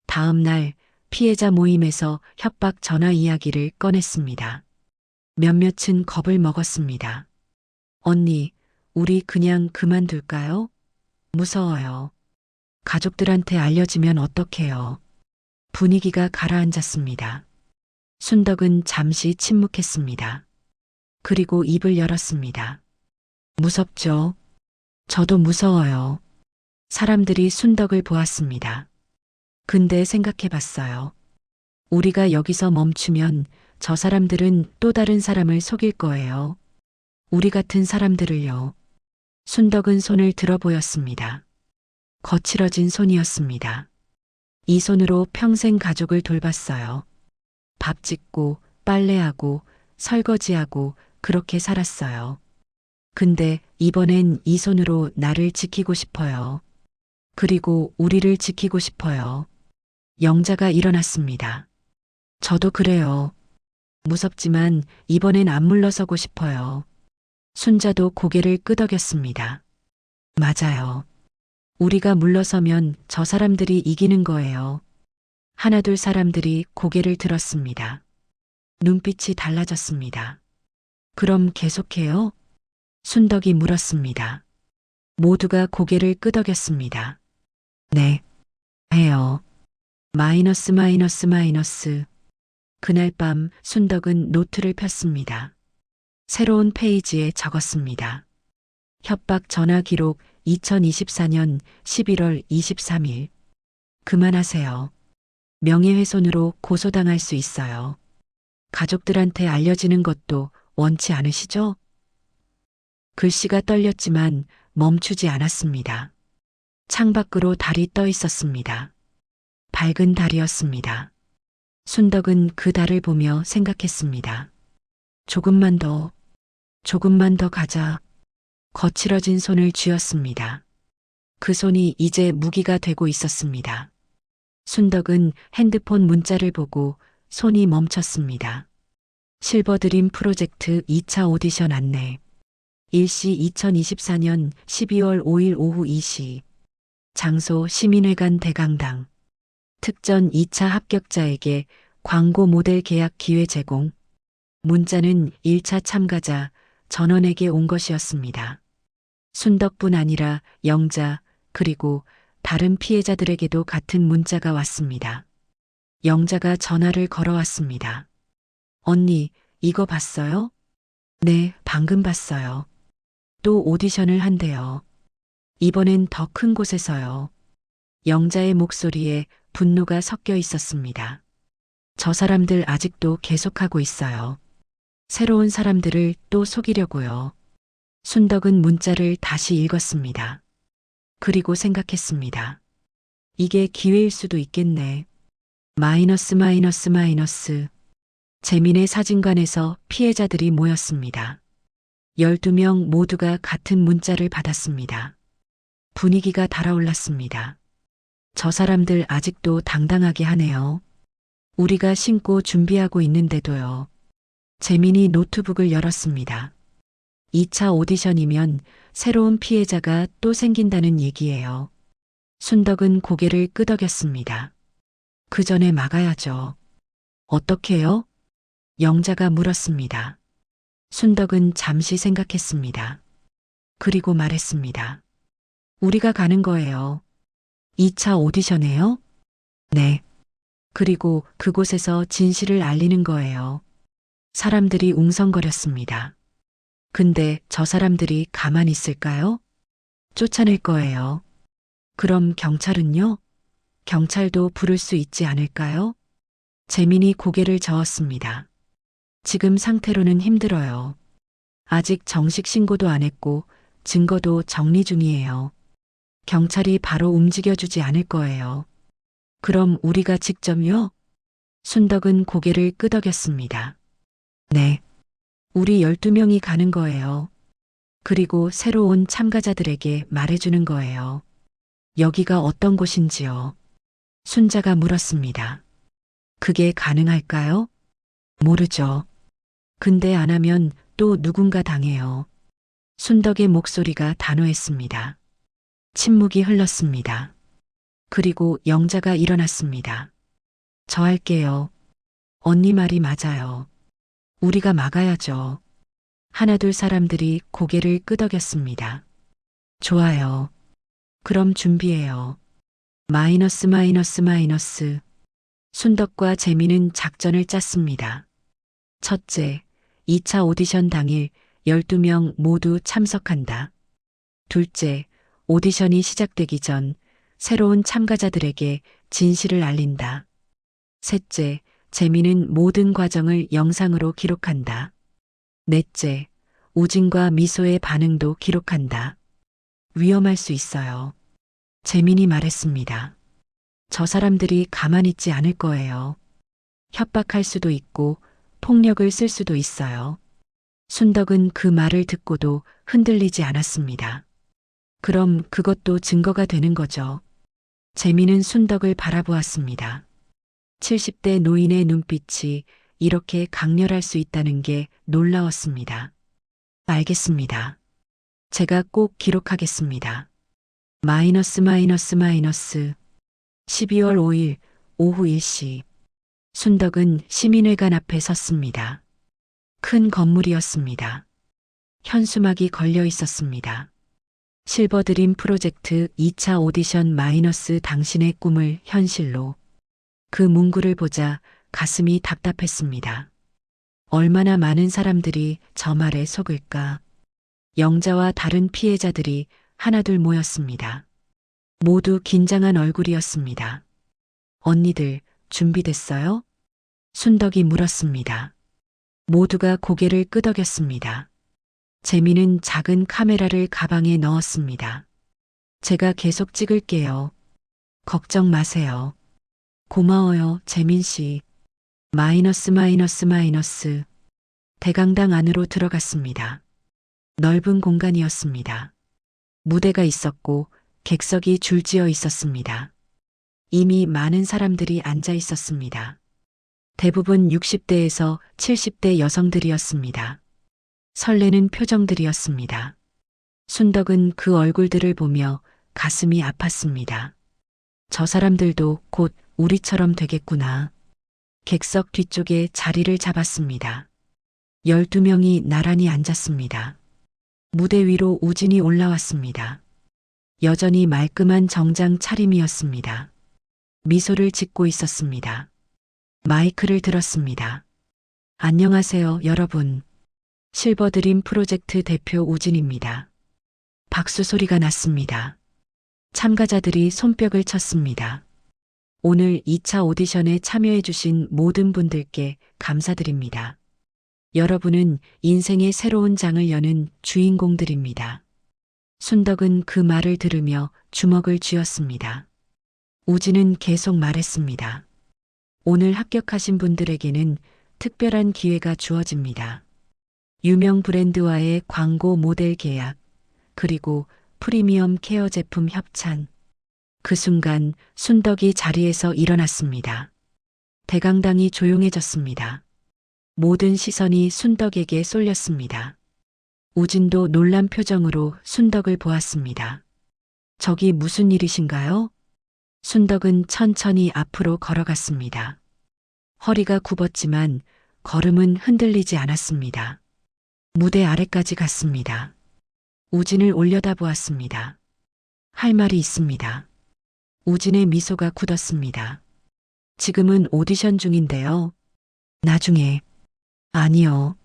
다음 날 피해자 모임에서 협박 전화 이야기를 꺼냈습니다. 몇몇은 겁을 먹었습니다. 언니, 우리 그냥 그만둘까요? 무서워요. 가족들한테 알려지면 어떡해요. 분위기가 가라앉았습니다. 순덕은 잠시 침묵했습니다. 그리고 입을 열었습니다. 무섭죠? 저도 무서워요. 사람들이 순덕을 보았습니다. 근데 생각해 봤어요. 우리가 여기서 멈추면 저 사람들은 또 다른 사람을 속일 거예요. 우리 같은 사람들을요. 순덕은 손을 들어 보였습니다. 거칠어진 손이었습니다. 이 손으로 평생 가족을 돌봤어요. 밥 짓고 빨래하고 설거지하고 그렇게 살았어요. 근데 이번엔 이 손으로 나를 지키고 싶어요. 그리고 우리를 지키고 싶어요. 영자가 일어났습니다. 저도 그래요. 무섭지만 이번엔 안 물러서고 싶어요. 순자도 고개를 끄덕였습니다. 맞아요. 우리가 물러서면 저 사람들이 이기는 거예요. 하나둘 사람들이 고개를 들었습니다. 눈빛이 달라졌습니다. 그럼 계속해요? 순덕이 물었습니다. 모두가 고개를 끄덕였습니다. 네, 해요. 마이너스 마이너스 마이너스. 그날 밤 순덕은 노트를 폈습니다. 새로운 페이지에 적었습니다. 협박 전화 기록 2024년 11월 23일. 그만하세요. 명예훼손으로 고소당할 수 있어요. 가족들한테 알려지는 것도 원치 않으시죠? 글씨가 떨렸지만 멈추지 않았습니다. 창밖으로 달이 떠 있었습니다. 밝은 달이었습니다. 순덕은 그 달을 보며 생각했습니다. 조금만 더 가자. 거칠어진 손을 쥐었습니다. 그 손이 이제 무기가 되고 있었습니다. 순덕은 핸드폰 문자를 보고 손이 멈췄습니다. 실버드림 프로젝트 2차 오디션 안내. 일시 2024년 12월 5일 오후 2시. 장소 시민회관 대강당. 특전 2차 합격자에게 광고 모델 계약 기회 제공. 문자는 1차 참가자 전원에게 온 것이었습니다. 순덕뿐 아니라 영자 그리고 다른 피해자들에게도 같은 문자가 왔습니다. 영자가 전화를 걸어왔습니다. 언니, 이거 봤어요? 네, 방금 봤어요. 또 오디션을 한대요. 이번엔 더 큰 곳에서요. 영자의 목소리에 분노가 섞여 있었습니다. 저 사람들 아직도 계속하고 있어요. 새로운 사람들을 또 속이려고요. 순덕은 문자를 다시 읽었습니다. 그리고 생각했습니다. 이게 기회일 수도 있겠네. 마이너스 마이너스 마이너스. 재민의 사진관에서 피해자들이 모였습니다. 12명 모두가 같은 문자를 받았습니다. 분위기가 달아올랐습니다. 저 사람들 아직도 당당하게 하네요. 우리가 신고 준비하고 있는데도요. 재민이 노트북을 열었습니다. 2차 오디션이면 새로운 피해자가 또 생긴다는 얘기예요. 순덕은 고개를 끄덕였습니다. 그 전에 막아야죠. 어떻게요? 영자가 물었습니다. 순덕은 잠시 생각했습니다. 그리고 말했습니다. 우리가 가는 거예요. 2차 오디션에요? 네. 그리고 그곳에서 진실을 알리는 거예요. 사람들이 웅성거렸습니다. 근데 저 사람들이 가만히 있을까요? 쫓아낼 거예요. 그럼 경찰은요? 경찰도 부를 수 있지 않을까요? 재민이 고개를 저었습니다. 지금 상태로는 힘들어요. 아직 정식 신고도 안 했고 증거도 정리 중이에요. 경찰이 바로 움직여주지 않을 거예요. 그럼 우리가 직접요? 순덕은 고개를 끄덕였습니다. 네. 우리 12명이 가는 거예요. 그리고 새로 온 참가자들에게 말해주는 거예요. 여기가 어떤 곳인지요? 순자가 물었습니다. 그게 가능할까요? 모르죠. 근데 안 하면 또 누군가 당해요. 순덕의 목소리가 단호했습니다. 침묵이 흘렀습니다. 그리고 영자가 일어났습니다. 저 할게요. 언니 말이 맞아요. 우리가 막아야죠. 하나둘 사람들이 고개를 끄덕였습니다. 좋아요. 그럼 준비해요. 마이너스 마이너스 마이너스. 순덕과 재민은 작전을 짰습니다. 첫째, 2차 오디션 당일 12명 모두 참석한다. 둘째, 오디션이 시작되기 전 새로운 참가자들에게 진실을 알린다. 셋째, 재민은 모든 과정을 영상으로 기록한다. 넷째, 우진과 미소의 반응도 기록한다. 위험할 수 있어요. 재민이 말했습니다. 저 사람들이 가만히 있지 않을 거예요. 협박할 수도 있고 폭력을 쓸 수도 있어요. 순덕은 그 말을 듣고도 흔들리지 않았습니다. 그럼 그것도 증거가 되는 거죠. 재민은 순덕을 바라보았습니다. 70대 노인의 눈빛이 이렇게 강렬할 수 있다는 게 놀라웠습니다. 알겠습니다. 제가 꼭 기록하겠습니다. 마이너스 마이너스 마이너스. 12월 5일 오후 1시. 순덕은 시민회관 앞에 섰습니다. 큰 건물이었습니다. 현수막이 걸려 있었습니다. 실버드림 프로젝트 2차 오디션 마이너스 당신의 꿈을 현실로. 그 문구를 보자 가슴이 답답했습니다. 얼마나 많은 사람들이 저 말에 속을까. 영자와 다른 피해자들이 하나둘 모였습니다. 모두 긴장한 얼굴이었습니다. 언니들 준비됐어요? 순덕이 물었습니다. 모두가 고개를 끄덕였습니다. 재민은 작은 카메라를 가방에 넣었습니다. 제가 계속 찍을게요. 걱정 마세요. 고마워요, 재민 씨. 마이너스 마이너스 마이너스. 대강당 안으로 들어갔습니다. 넓은 공간이었습니다. 무대가 있었고 객석이 줄지어 있었습니다. 이미 많은 사람들이 앉아 있었습니다. 대부분 60대에서 70대 여성들이었습니다. 설레는 표정들이었습니다. 순덕은 그 얼굴들을 보며 가슴이 아팠습니다. 저 사람들도 곧 우리처럼 되겠구나. 객석 뒤쪽에 자리를 잡았습니다. 12명이 나란히 앉았습니다. 무대 위로 우진이 올라왔습니다. 여전히 말끔한 정장 차림이었습니다. 미소를 짓고 있었습니다. 마이크를 들었습니다. 안녕하세요, 여러분. 실버드림 프로젝트 대표 우진입니다. 박수 소리가 났습니다. 참가자들이 손뼉을 쳤습니다. 오늘 2차 오디션에 참여해주신 모든 분들께 감사드립니다. 여러분은 인생의 새로운 장을 여는 주인공들입니다. 순덕은 그 말을 들으며 주먹을 쥐었습니다. 우진은 계속 말했습니다. 오늘 합격하신 분들에게는 특별한 기회가 주어집니다. 유명 브랜드와의 광고 모델 계약, 그리고 프리미엄 케어 제품 협찬. 그 순간 순덕이 자리에서 일어났습니다. 대강당이 조용해졌습니다. 모든 시선이 순덕에게 쏠렸습니다. 우진도 놀란 표정으로 순덕을 보았습니다. 저기 무슨 일이신가요? 순덕은 천천히 앞으로 걸어갔습니다. 허리가 굽었지만 걸음은 흔들리지 않았습니다. 무대 아래까지 갔습니다. 우진을 올려다보았습니다. 할 말이 있습니다. 우진의 미소가 굳었습니다. 지금은 오디션 중인데요. 나중에. 아니요.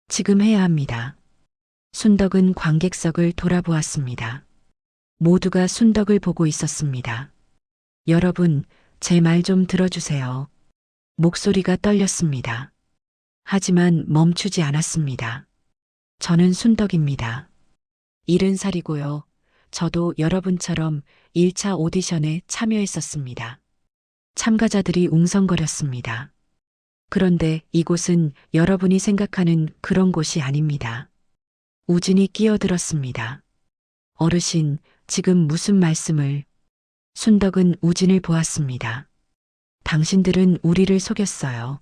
지금 해야 합니다. 순덕은 관객석을 돌아보았습니다. 모두가 순덕을 보고 있었습니다. 여러분, 제 말 좀 들어주세요. 목소리가 떨렸습니다. 하지만 멈추지 않았습니다. 저는 순덕입니다. 70살이고요. 저도 여러분처럼 1차 오디션에 참여했었습니다. 참가자들이 웅성거렸습니다. 그런데 이곳은 여러분이 생각하는 그런 곳이 아닙니다. 우진이 끼어들었습니다. 어르신, 지금 무슨 말씀을... 순덕은 우진을 보았습니다. 당신들은 우리를 속였어요.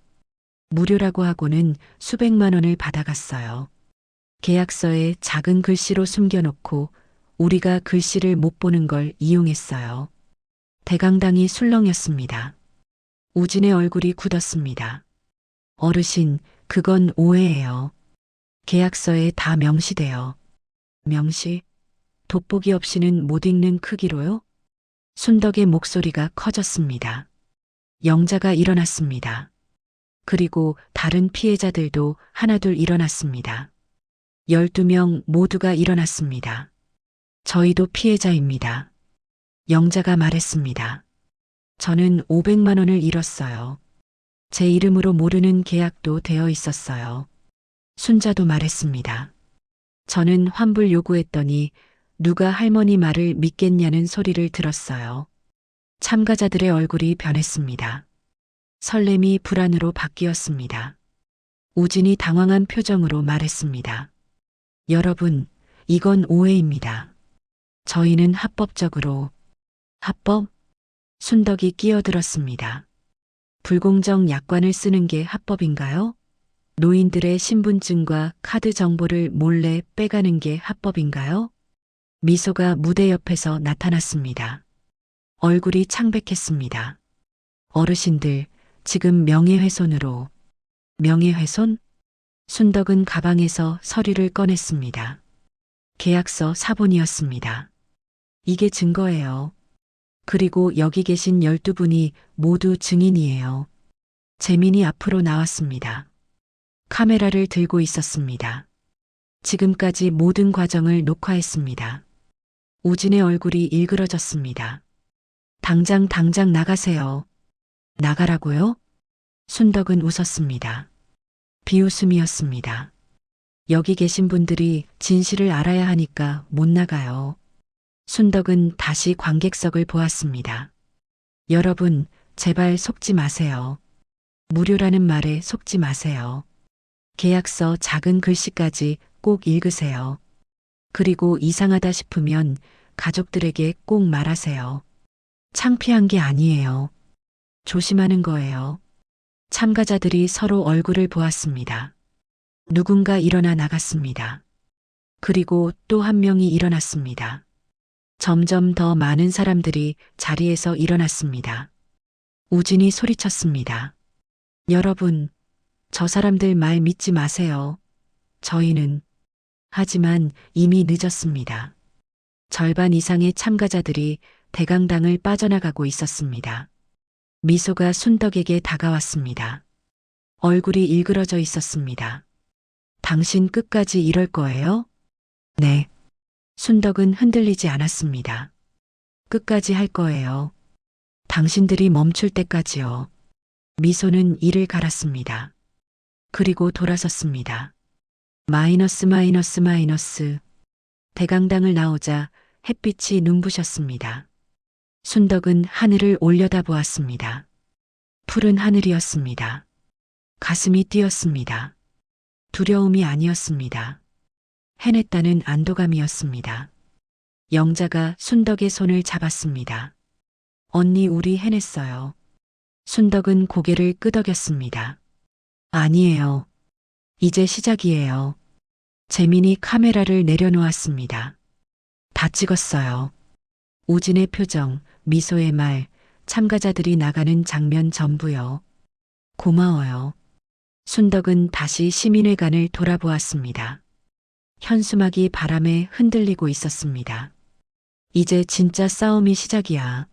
무료라고 하고는 수백만 원을 받아갔어요. 계약서에 작은 글씨로 숨겨놓고 우리가 글씨를 못 보는 걸 이용했어요. 대강당이 술렁였습니다. 우진의 얼굴이 굳었습니다. 어르신, 그건 오해예요. 계약서에 다 명시돼요. 명시? 돋보기 없이는 못 읽는 크기로요? 순덕의 목소리가 커졌습니다. 영자가 일어났습니다. 그리고 다른 피해자들도 하나둘 일어났습니다. 12명 모두가 일어났습니다. 저희도 피해자입니다. 영자가 말했습니다. 저는 500만 원을 잃었어요. 제 이름으로 모르는 계약도 되어 있었어요. 순자도 말했습니다. 저는 환불 요구했더니 누가 할머니 말을 믿겠냐는 소리를 들었어요. 참가자들의 얼굴이 변했습니다. 설렘이 불안으로 바뀌었습니다. 우진이 당황한 표정으로 말했습니다. 여러분, 이건 오해입니다. 저희는 합법적으로... 합법? 순덕이 끼어들었습니다. 불공정 약관을 쓰는 게 합법인가요? 노인들의 신분증과 카드 정보를 몰래 빼가는 게 합법인가요? 미소가 무대 옆에서 나타났습니다. 얼굴이 창백했습니다. 어르신들, 지금 명예훼손으로... 명예훼손? 순덕은 가방에서 서류를 꺼냈습니다. 계약서 사본이었습니다. 이게 증거예요. 그리고 여기 계신 12분이 모두 증인이에요. 재민이 앞으로 나왔습니다. 카메라를 들고 있었습니다. 지금까지 모든 과정을 녹화했습니다. 우진의 얼굴이 일그러졌습니다. 당장 나가세요. 나가라고요? 순덕은 웃었습니다. 비웃음이었습니다. 여기 계신 분들이 진실을 알아야 하니까 못 나가요. 순덕은 다시 관객석을 보았습니다. 여러분, 제발 속지 마세요. 무료라는 말에 속지 마세요. 계약서 작은 글씨까지 꼭 읽으세요. 그리고 이상하다 싶으면 가족들에게 꼭 말하세요. 창피한 게 아니에요. 조심하는 거예요. 참가자들이 서로 얼굴을 보았습니다. 누군가 일어나 나갔습니다. 그리고 또 한 명이 일어났습니다. 점점 더 많은 사람들이 자리에서 일어났습니다. 우진이 소리쳤습니다. 여러분, 저 사람들 말 믿지 마세요. 저희는. 하지만 이미 늦었습니다. 절반 이상의 참가자들이 대강당을 빠져나가고 있었습니다. 미소가 순덕에게 다가왔습니다. 얼굴이 일그러져 있었습니다. 당신 끝까지 이럴 거예요? 네. 순덕은 흔들리지 않았습니다. 끝까지 할 거예요. 당신들이 멈출 때까지요. 미소는 이를 갈았습니다. 그리고 돌아섰습니다. 마이너스 마이너스 마이너스. 대강당을 나오자 햇빛이 눈부셨습니다. 순덕은 하늘을 올려다보았습니다. 푸른 하늘이었습니다. 가슴이 뛰었습니다. 두려움이 아니었습니다. 해냈다는 안도감이었습니다. 영자가 순덕의 손을 잡았습니다. 언니, 우리 해냈어요. 순덕은 고개를 끄덕였습니다. 아니에요. 이제 시작이에요. 재민이 카메라를 내려놓았습니다. 다 찍었어요. 우진의 표정, 미소의 말, 참가자들이 나가는 장면 전부요. 고마워요. 순덕은 다시 시민회관을 돌아보았습니다. 현수막이 바람에 흔들리고 있었습니다. 이제 진짜 싸움이 시작이야.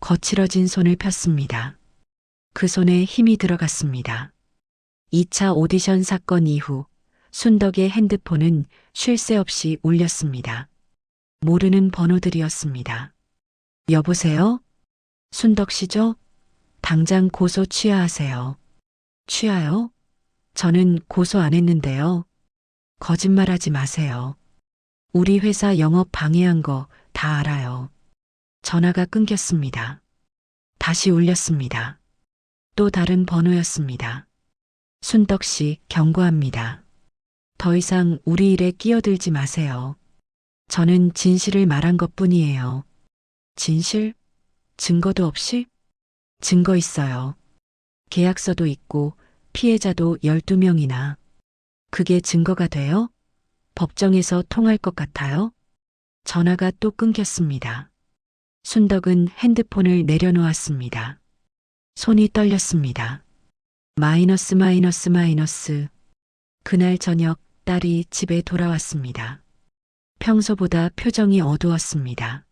거칠어진 손을 폈습니다. 그 손에 힘이 들어갔습니다. 2차 오디션 사건 이후 순덕의 핸드폰은 쉴 새 없이 울렸습니다. 모르는 번호들이었습니다. 여보세요? 순덕 씨죠? 당장 고소 취하하세요. 취하요? 저는 고소 안 했는데요. 거짓말하지 마세요. 우리 회사 영업 방해한 거 다 알아요. 전화가 끊겼습니다. 다시 울렸습니다. 또 다른 번호였습니다. 순덕 씨, 경고합니다. 더 이상 우리 일에 끼어들지 마세요. 저는 진실을 말한 것뿐이에요. 진실? 증거도 없이? 증거 있어요. 계약서도 있고 피해자도 12명이나. 그게 증거가 돼요? 법정에서 통할 것 같아요? 전화가 또 끊겼습니다. 순덕은 핸드폰을 내려놓았습니다. 손이 떨렸습니다. 마이너스 마이너스 마이너스. 그날 저녁 딸이 집에 돌아왔습니다. 평소보다 표정이 어두웠습니다.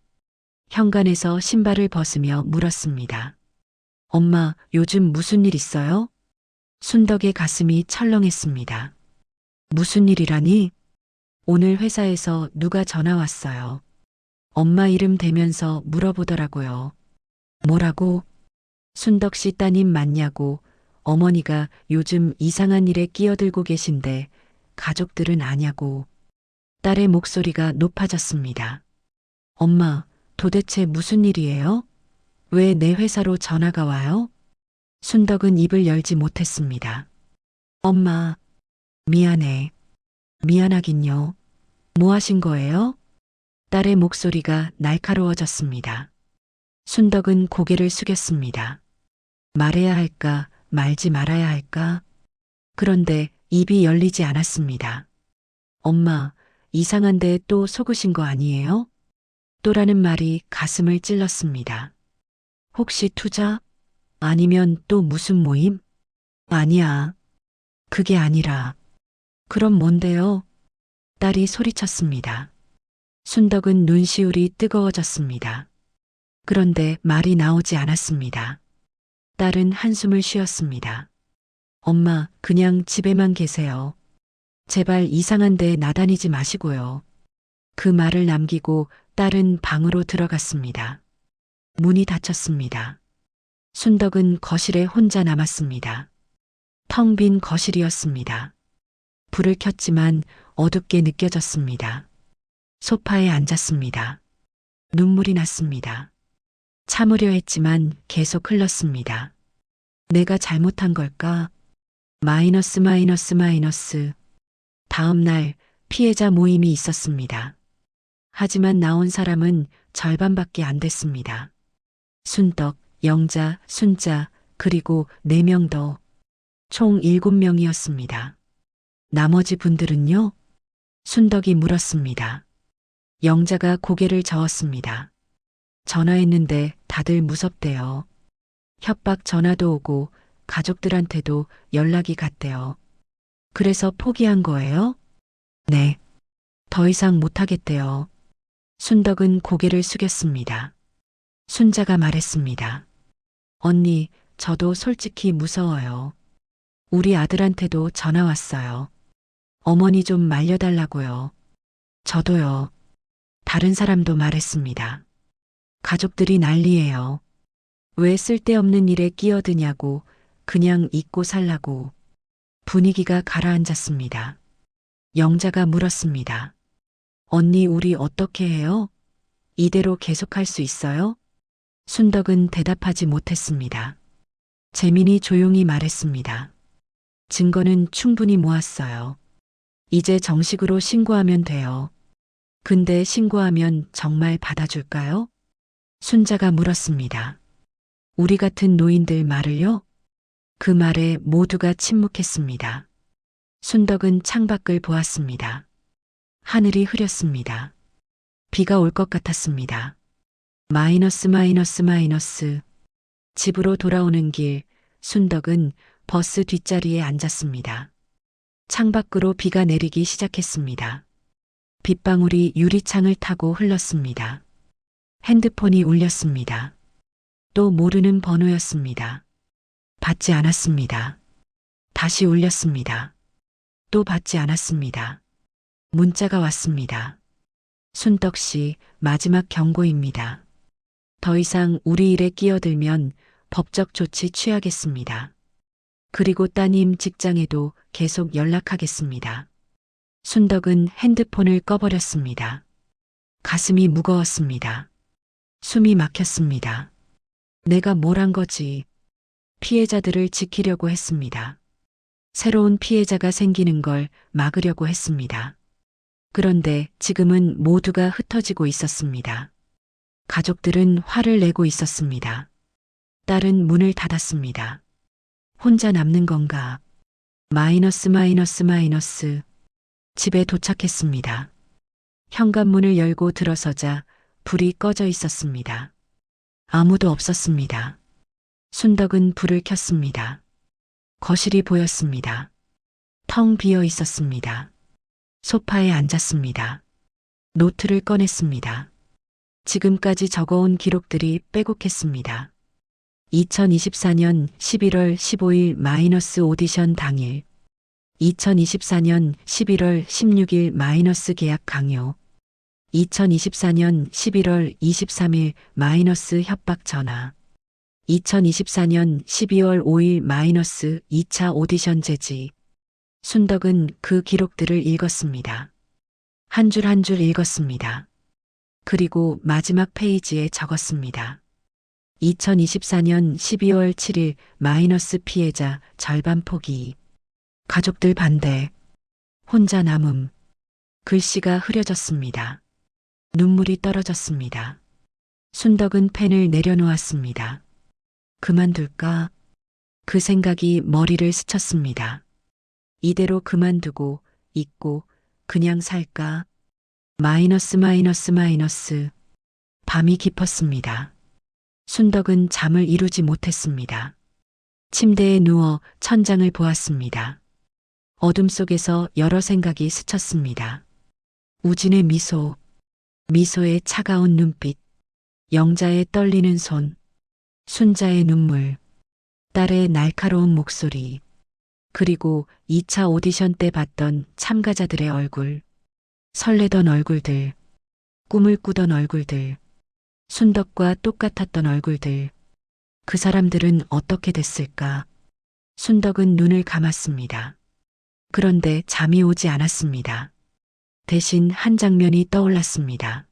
현관에서 신발을 벗으며 물었습니다. 엄마, 요즘 무슨 일 있어요? 순덕의 가슴이 철렁했습니다. 무슨 일이라니? 오늘 회사에서 누가 전화 왔어요. 엄마 이름 대면서 물어보더라고요. 뭐라고? 순덕 씨 따님 맞냐고. 어머니가 요즘 이상한 일에 끼어들고 계신데 가족들은 아냐고. 딸의 목소리가 높아졌습니다. 엄마, 도대체 무슨 일이에요? 왜 내 회사로 전화가 와요? 순덕은 입을 열지 못했습니다. 엄마, 미안해. 미안하긴요. 뭐 하신 거예요? 딸의 목소리가 날카로워졌습니다. 순덕은 고개를 숙였습니다. 말해야 할까, 말지 말아야 할까? 그런데 입이 열리지 않았습니다. 엄마, 이상한데 또 속으신 거 아니에요? 또라는 말이 가슴을 찔렀습니다. 혹시 투자? 아니면 또 무슨 모임? 아니야. 그게 아니라. 그럼 뭔데요? 딸이 소리쳤습니다. 순덕은 눈시울이 뜨거워졌습니다. 그런데 말이 나오지 않았습니다. 딸은 한숨을 쉬었습니다. 엄마, 그냥 집에만 계세요. 제발 이상한 데 나다니지 마시고요. 그 말을 남기고 딸은 방으로 들어갔습니다. 문이 닫혔습니다. 순덕은 거실에 혼자 남았습니다. 텅 빈 거실이었습니다. 불을 켰지만 어둡게 느껴졌습니다. 소파에 앉았습니다. 눈물이 났습니다. 참으려 했지만 계속 흘렀습니다. 내가 잘못한 걸까? 마이너스 마이너스 마이너스. 다음 날 피해자 모임이 있었습니다. 하지만 나온 사람은 절반밖에 안 됐습니다. 순덕, 영자, 순자, 그리고 4명 더. 총 7명이었습니다. 나머지 분들은요? 순덕이 물었습니다. 영자가 고개를 저었습니다. 전화했는데 다들 무섭대요. 협박 전화도 오고 가족들한테도 연락이 갔대요. 그래서 포기한 거예요? 네. 더 이상 못하겠대요. 순덕은 고개를 숙였습니다. 순자가 말했습니다. 언니, 저도 솔직히 무서워요. 우리 아들한테도 전화 왔어요. 어머니 좀 말려달라고요. 저도요. 다른 사람도 말했습니다. 가족들이 난리예요. 왜 쓸데없는 일에 끼어드냐고, 그냥 잊고 살라고. 분위기가 가라앉았습니다. 영자가 물었습니다. 언니, 우리 어떻게 해요? 이대로 계속할 수 있어요? 순덕은 대답하지 못했습니다. 재민이 조용히 말했습니다. 증거는 충분히 모았어요. 이제 정식으로 신고하면 돼요. 근데 신고하면 정말 받아줄까요? 순자가 물었습니다. 우리 같은 노인들 말을요? 그 말에 모두가 침묵했습니다. 순덕은 창밖을 보았습니다. 하늘이 흐렸습니다. 비가 올 것 같았습니다. 마이너스 마이너스 마이너스. 집으로 돌아오는 길, 순덕은 버스 뒷자리에 앉았습니다. 창밖으로 비가 내리기 시작했습니다. 빗방울이 유리창을 타고 흘렀습니다. 핸드폰이 울렸습니다. 또 모르는 번호였습니다. 받지 않았습니다. 다시 울렸습니다. 또 받지 않았습니다. 문자가 왔습니다. 순덕 씨, 마지막 경고입니다. 더 이상 우리 일에 끼어들면 법적 조치 취하겠습니다. 그리고 따님 직장에도 계속 연락하겠습니다. 순덕은 핸드폰을 꺼버렸습니다. 가슴이 무거웠습니다. 숨이 막혔습니다. 내가 뭘 한 거지? 피해자들을 지키려고 했습니다. 새로운 피해자가 생기는 걸 막으려고 했습니다. 그런데 지금은 모두가 흩어지고 있었습니다. 가족들은 화를 내고 있었습니다. 딸은 문을 닫았습니다. 혼자 남는 건가? 마이너스 마이너스 마이너스. 집에 도착했습니다. 현관문을 열고 들어서자 불이 꺼져 있었습니다. 아무도 없었습니다. 순덕은 불을 켰습니다. 거실이 보였습니다. 텅 비어 있었습니다. 소파에 앉았습니다. 노트를 꺼냈습니다. 지금까지 적어온 기록들이 빼곡했습니다. 2024년 11월 15일 마이너스 오디션 당일, 2024년 11월 16일 마이너스 계약 강요, 2024년 11월 23일 마이너스 협박 전화, 2024년 12월 5일 마이너스 2차 오디션 제지. 순덕은 그 기록들을 읽었습니다. 한 줄 한 줄 읽었습니다. 그리고 마지막 페이지에 적었습니다. 2024년 12월 7일 마이너스 피해자 절반 포기. 가족들 반대. 혼자 남음. 글씨가 흐려졌습니다. 눈물이 떨어졌습니다. 순덕은 펜을 내려놓았습니다. 그만둘까? 그 생각이 머리를 스쳤습니다. 이대로 그만두고 잊고 그냥 살까? 마이너스 마이너스 마이너스. 밤이 깊었습니다. 순덕은 잠을 이루지 못했습니다. 침대에 누워 천장을 보았습니다. 어둠 속에서 여러 생각이 스쳤습니다. 우진의 미소, 미소의 차가운 눈빛, 영자의 떨리는 손, 순자의 눈물, 딸의 날카로운 목소리, 그리고 2차 오디션 때 봤던 참가자들의 얼굴, 설레던 얼굴들, 꿈을 꾸던 얼굴들, 순덕과 똑같았던 얼굴들. 그 사람들은 어떻게 됐을까? 순덕은 눈을 감았습니다. 그런데 잠이 오지 않았습니다. 대신 한 장면이 떠올랐습니다.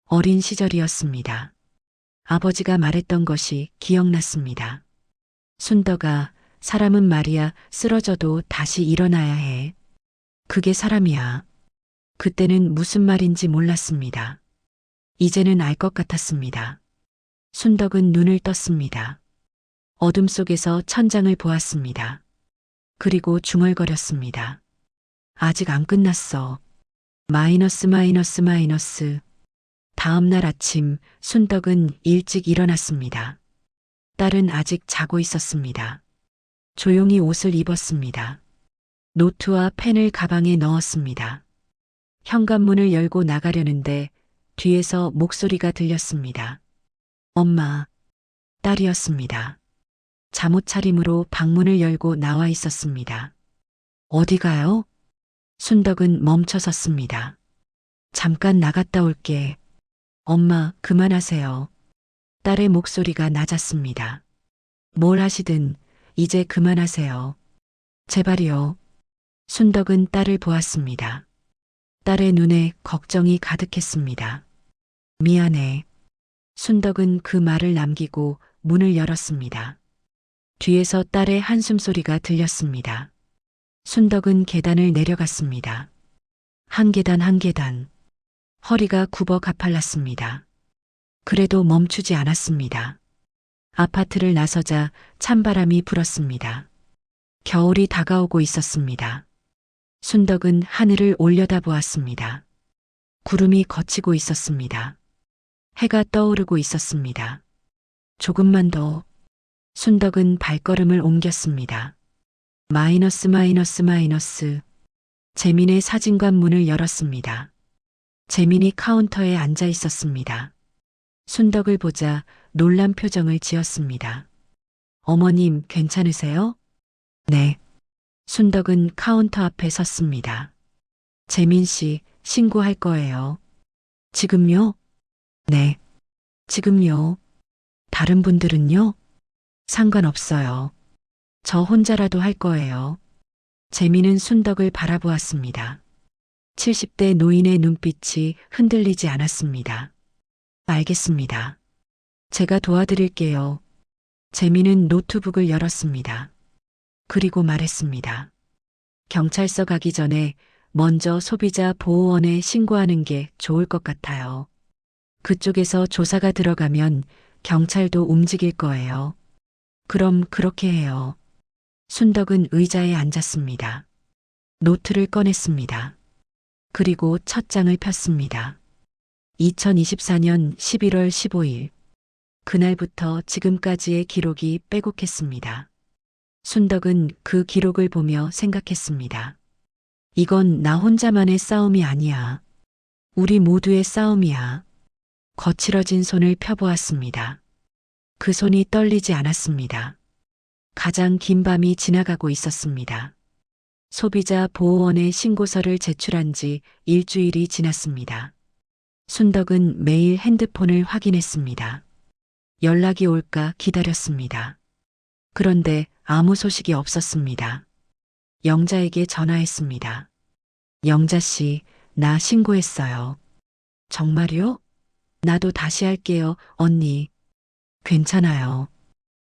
어린 시절이었습니다. 아버지가 말했던 것이 기억났습니다. 순덕아, 사람은 말이야 쓰러져도 다시 일어나야 해. 그게 사람이야. 그때는 무슨 말인지 몰랐습니다. 이제는 알 것 같았습니다. 순덕은 눈을 떴습니다. 어둠 속에서 천장을 보았습니다. 그리고 중얼거렸습니다. 아직 안 끝났어. 마이너스 마이너스 마이너스. 다음 날 아침 순덕은 일찍 일어났습니다. 딸은 아직 자고 있었습니다. 조용히 옷을 입었습니다. 노트와 펜을 가방에 넣었습니다. 현관문을 열고 나가려는데 뒤에서 목소리가 들렸습니다. 엄마, 딸이었습니다. 잠옷 차림으로 방문을 열고 나와 있었습니다. 어디 가요? 순덕은 멈춰섰습니다. 잠깐 나갔다 올게. 엄마, 그만하세요. 딸의 목소리가 낮았습니다. 뭘 하시든 이제 그만하세요. 제발이요. 순덕은 딸을 보았습니다. 딸의 눈에 걱정이 가득했습니다. 미안해. 순덕은 그 말을 남기고 문을 열었습니다. 뒤에서 딸의 한숨 소리가 들렸습니다. 순덕은 계단을 내려갔습니다. 한 계단 한 계단. 허리가 굽어 가팔랐습니다. 그래도 멈추지 않았습니다. 아파트를 나서자 찬바람이 불었습니다. 겨울이 다가오고 있었습니다. 순덕은 하늘을 올려다보았습니다. 구름이 걷히고 있었습니다. 해가 떠오르고 있었습니다. 조금만 더. 순덕은 발걸음을 옮겼습니다. 마이너스 마이너스 마이너스. 재민의 사진관 문을 열었습니다. 재민이 카운터에 앉아 있었습니다. 순덕을 보자 놀란 표정을 지었습니다. 어머님, 괜찮으세요? 네. 순덕은 카운터 앞에 섰습니다. 재민 씨, 신고할 거예요. 지금요? 네. 지금요. 다른 분들은요? 상관없어요. 저 혼자라도 할 거예요. 재민은 순덕을 바라보았습니다. 70대 노인의 눈빛이 흔들리지 않았습니다. 알겠습니다. 제가 도와드릴게요. 재민은 노트북을 열었습니다. 그리고 말했습니다. 경찰서 가기 전에 먼저 소비자 보호원에 신고하는 게 좋을 것 같아요. 그쪽에서 조사가 들어가면 경찰도 움직일 거예요. 그럼 그렇게 해요. 순덕은 의자에 앉았습니다. 노트를 꺼냈습니다. 그리고 첫 장을 폈습니다. 2024년 11월 15일. 그날부터 지금까지의 기록이 빼곡했습니다. 순덕은 그 기록을 보며 생각했습니다. 이건 나 혼자만의 싸움이 아니야. 우리 모두의 싸움이야. 거칠어진 손을 펴보았습니다. 그 손이 떨리지 않았습니다. 가장 긴 밤이 지나가고 있었습니다. 소비자 보호원에 신고서를 제출한 지 일주일이 지났습니다. 순덕은 매일 핸드폰을 확인했습니다. 연락이 올까 기다렸습니다. 그런데 아무 소식이 없었습니다. 영자에게 전화했습니다. 영자 씨, 나 신고했어요. 정말요? 나도 다시 할게요, 언니. 괜찮아요.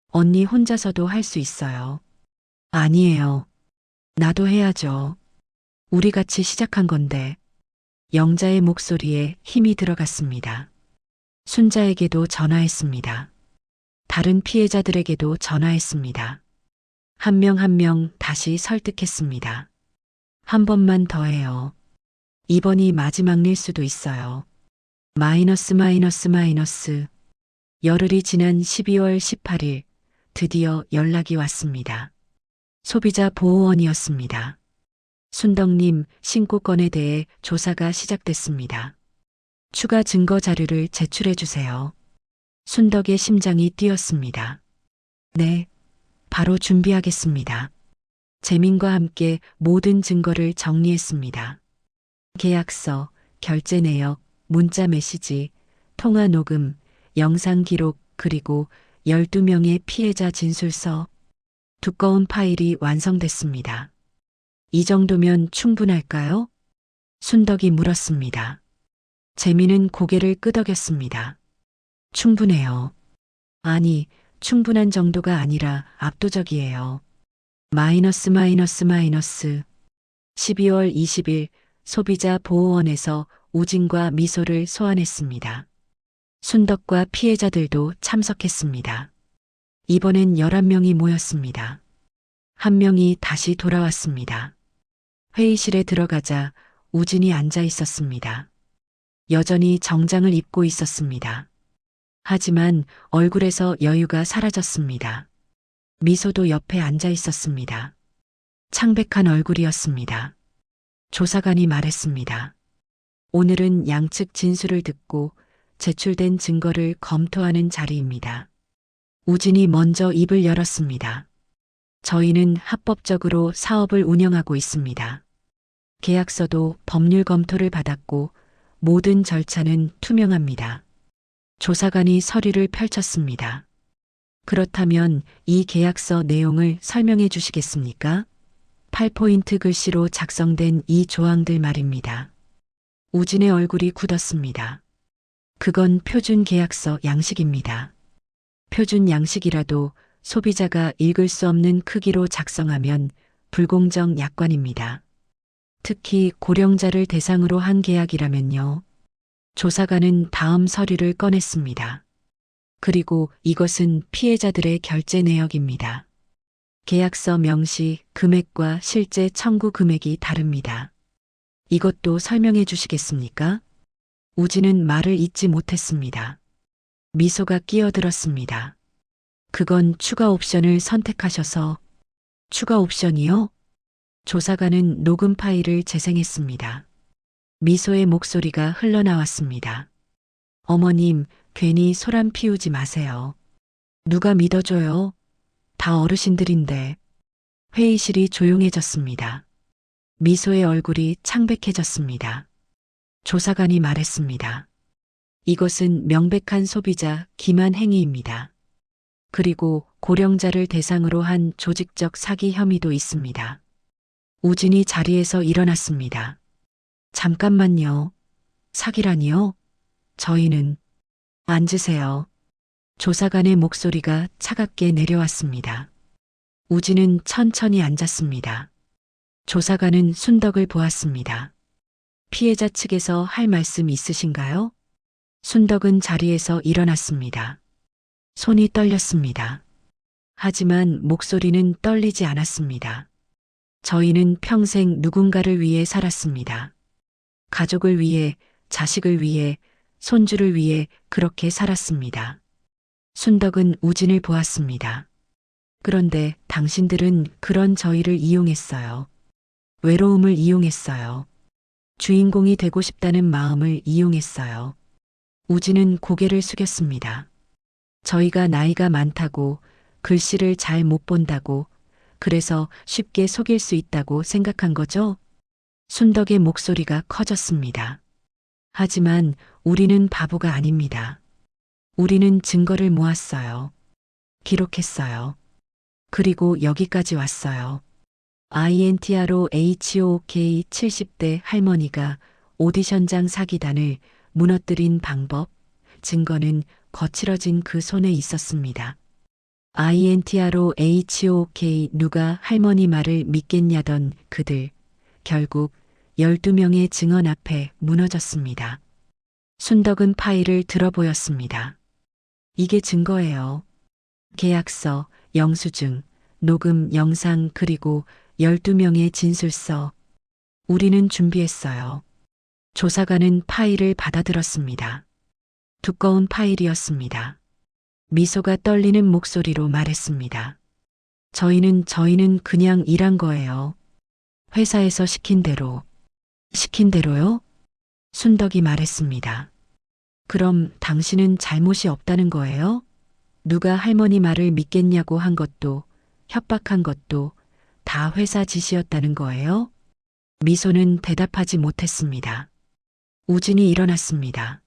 언니 혼자서도 할 수 있어요. 아니에요. 나도 해야죠. 우리 같이 시작한 건데. 영자의 목소리에 힘이 들어갔습니다. 순자에게도 전화했습니다. 다른 피해자들에게도 전화했습니다. 한 명 한 명 다시 설득했습니다. 한 번만 더 해요. 이번이 마지막일 수도 있어요. 마이너스 마이너스 마이너스. 열흘이 지난 12월 18일 드디어 연락이 왔습니다. 소비자 보호원이었습니다. 순덕님 신고건에 대해 조사가 시작됐습니다. 추가 증거 자료를 제출해 주세요. 순덕의 심장이 뛰었습니다. 네, 바로 준비하겠습니다. 재민과 함께 모든 증거를 정리했습니다. 계약서, 결제 내역, 문자 메시지, 통화 녹음, 영상 기록, 그리고 12명의 피해자 진술서. 두꺼운 파일이 완성됐습니다. 이 정도면 충분할까요? 순덕이 물었습니다. 재민은 고개를 끄덕였습니다. 충분해요. 아니, 충분한 정도가 아니라 압도적이에요. 마이너스 마이너스 마이너스. 12월 20일 소비자 보호원에서 우진과 미소를 소환했습니다. 순덕과 피해자들도 참석했습니다. 이번엔 11명이 모였습니다. 한 명이 다시 돌아왔습니다. 회의실에 들어가자 우진이 앉아 있었습니다. 여전히 정장을 입고 있었습니다. 하지만 얼굴에서 여유가 사라졌습니다. 미소도 옆에 앉아 있었습니다. 창백한 얼굴이었습니다. 조사관이 말했습니다. 오늘은 양측 진술을 듣고 제출된 증거를 검토하는 자리입니다. 우진이 먼저 입을 열었습니다. 저희는 합법적으로 사업을 운영하고 있습니다. 계약서도 법률 검토를 받았고 모든 절차는 투명합니다. 조사관이 서류를 펼쳤습니다. 그렇다면 이 계약서 내용을 설명해 주시겠습니까? 8포인트 글씨로 작성된 이 조항들 말입니다. 우진의 얼굴이 굳었습니다. 그건 표준 계약서 양식입니다. 표준 양식이라도 소비자가 읽을 수 없는 크기로 작성하면 불공정 약관입니다. 특히 고령자를 대상으로 한 계약이라면요. 조사관은 다음 서류를 꺼냈습니다. 그리고 이것은 피해자들의 결제 내역입니다. 계약서 명시 금액과 실제 청구 금액이 다릅니다. 이것도 설명해 주시겠습니까? 우진은 말을 잇지 못했습니다. 미소가 끼어들었습니다. 그건 추가 옵션을 선택하셔서 추가 옵션이요? 조사관은 녹음 파일을 재생했습니다. 미소의 목소리가 흘러나왔습니다. 어머님, 괜히 소란 피우지 마세요. 누가 믿어줘요? 다 어르신들인데. 회의실이 조용해졌습니다. 미소의 얼굴이 창백해졌습니다. 조사관이 말했습니다. 이것은 명백한 소비자 기만 행위입니다. 그리고 고령자를 대상으로 한 조직적 사기 혐의도 있습니다. 우진이 자리에서 일어났습니다. 잠깐만요. 사기라니요? 저희는 앉으세요. 조사관의 목소리가 차갑게 내려왔습니다. 우진은 천천히 앉았습니다. 조사관은 순덕을 보았습니다. 피해자 측에서 할 말씀 있으신가요? 순덕은 자리에서 일어났습니다. 손이 떨렸습니다. 하지만 목소리는 떨리지 않았습니다. 저희는 평생 누군가를 위해 살았습니다. 가족을 위해, 자식을 위해, 손주를 위해 그렇게 살았습니다. 순덕은 우진을 보았습니다. 그런데 당신들은 그런 저희를 이용했어요. 외로움을 이용했어요. 주인공이 되고 싶다는 마음을 이용했어요. 우진은 고개를 숙였습니다. 저희가 나이가 많다고, 글씨를 잘 못 본다고, 그래서 쉽게 속일 수 있다고 생각한 거죠? 순덕의 목소리가 커졌습니다. 하지만 우리는 바보가 아닙니다. 우리는 증거를 모았어요. 기록했어요. 그리고 여기까지 왔어요. INTRO HOK 70대 할머니가 오디션장 사기단을 무너뜨린 방법, 증거는 거칠어진 그 손에 있었습니다. INTRO HOK 누가 할머니 말을 믿겠냐던 그들, 결국 12명의 증언 앞에 무너졌습니다. 순덕은 파일을 들어보였습니다. 이게 증거예요. 계약서, 영수증, 녹음 영상 그리고 12명의 진술서. 우리는 준비했어요. 조사관은 파일을 받아들었습니다. 두꺼운 파일이었습니다. 미소가 떨리는 목소리로 말했습니다. 저희는 그냥 일한 거예요. 회사에서 시킨 대로. 시킨 대로요? 순덕이 말했습니다. 그럼 당신은 잘못이 없다는 거예요? 누가 할머니 말을 믿겠냐고 한 것도, 협박한 것도 다 회사 짓이었다는 거예요? 미소는 대답하지 못했습니다. 우진이 일어났습니다.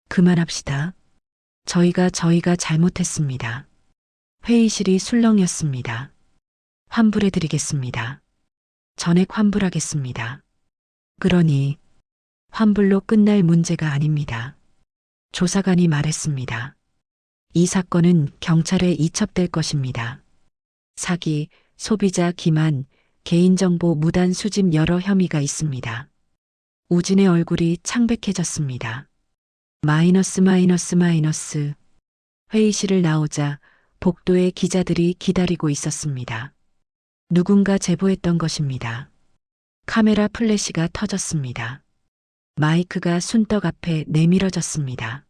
그만합시다. 저희가 잘못했습니다. 회의실이 술렁였습니다. 환불해드리겠습니다. 전액 환불하겠습니다. 그러니 환불로 끝날 문제가 아닙니다. 조사관이 말했습니다. 이 사건은 경찰에 이첩될 것입니다. 사기, 소비자 기만, 개인정보 무단 수집 여러 혐의가 있습니다. 우진의 얼굴이 창백해졌습니다. 마이너스. 회의실을 나오자 복도에 기자들이 기다리고 있었습니다. 누군가 제보했던 것입니다. 카메라 플래시가 터졌습니다. 마이크가 순덕 앞에 내밀어졌습니다.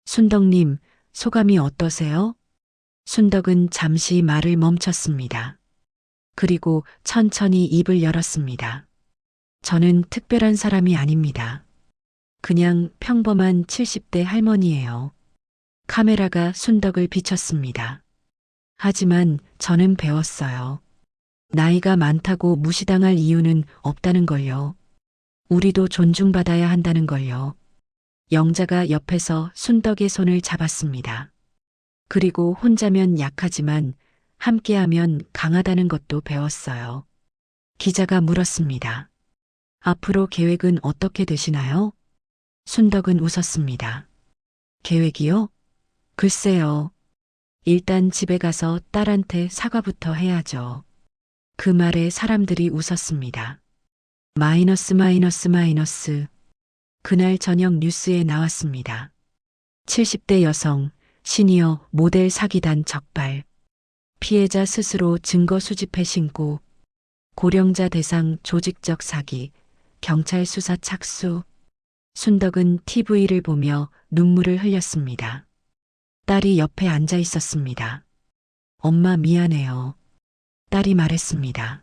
순덕님, 소감이 어떠세요? 순덕은 잠시 말을 멈췄습니다. 그리고 천천히 입을 열었습니다. 저는 특별한 사람이 아닙니다. 그냥 평범한 70대 할머니예요. 카메라가 순덕을 비췄습니다. 하지만 저는 배웠어요. 나이가 많다고 무시당할 이유는 없다는 걸요. 우리도 존중받아야 한다는 걸요. 영자가 옆에서 순덕의 손을 잡았습니다. 그리고 혼자면 약하지만 함께하면 강하다는 것도 배웠어요. 기자가 물었습니다. 앞으로 계획은 어떻게 되시나요? 순덕은 웃었습니다. 계획이요? 글쎄요. 일단 집에 가서 딸한테 사과부터 해야죠. 그 말에 사람들이 웃었습니다. 마이너스 마이너스 마이너스. 그날 저녁 뉴스에 나왔습니다. 70대 여성, 시니어 모델 사기단 적발. 피해자 스스로 증거 수집해 신고. 고령자 대상 조직적 사기. 경찰 수사 착수. 순덕은 TV를 보며 눈물을 흘렸습니다. 딸이 옆에 앉아 있었습니다. 엄마 미안해요. 딸이 말했습니다.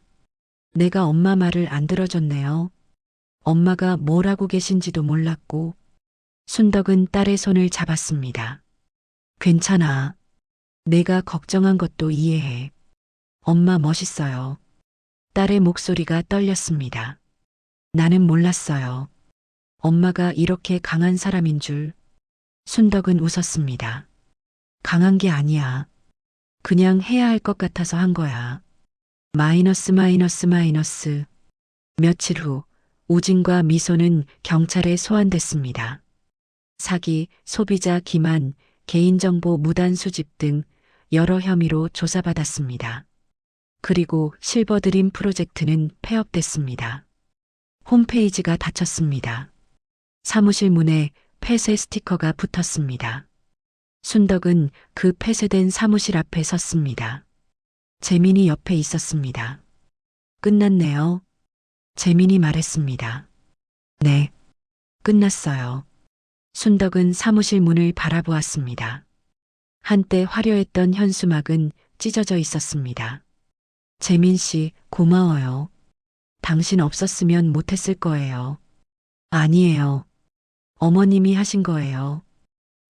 내가 엄마 말을 안 들어줬네요. 엄마가 뭘 하고 계신지도 몰랐고. 순덕은 딸의 손을 잡았습니다. 괜찮아. 내가 걱정한 것도 이해해. 엄마 멋있어요. 딸의 목소리가 떨렸습니다. 나는 몰랐어요. 엄마가 이렇게 강한 사람인 줄. 순덕은 웃었습니다. 강한 게 아니야. 그냥 해야 할 것 같아서 한 거야. 마이너스 마이너스 마이너스. 며칠 후 우진과 미소는 경찰에 소환됐습니다. 사기, 소비자 기만, 개인정보 무단 수집 등 여러 혐의로 조사받았습니다. 그리고 실버드림 프로젝트는 폐업됐습니다. 홈페이지가 닫혔습니다. 사무실 문에 폐쇄 스티커가 붙었습니다. 순덕은 그 폐쇄된 사무실 앞에 섰습니다. 재민이 옆에 있었습니다. 끝났네요. 재민이 말했습니다. 네, 끝났어요. 순덕은 사무실 문을 바라보았습니다. 한때 화려했던 현수막은 찢어져 있었습니다. 재민 씨, 고마워요. 당신 없었으면 못했을 거예요. 아니에요. 어머님이 하신 거예요.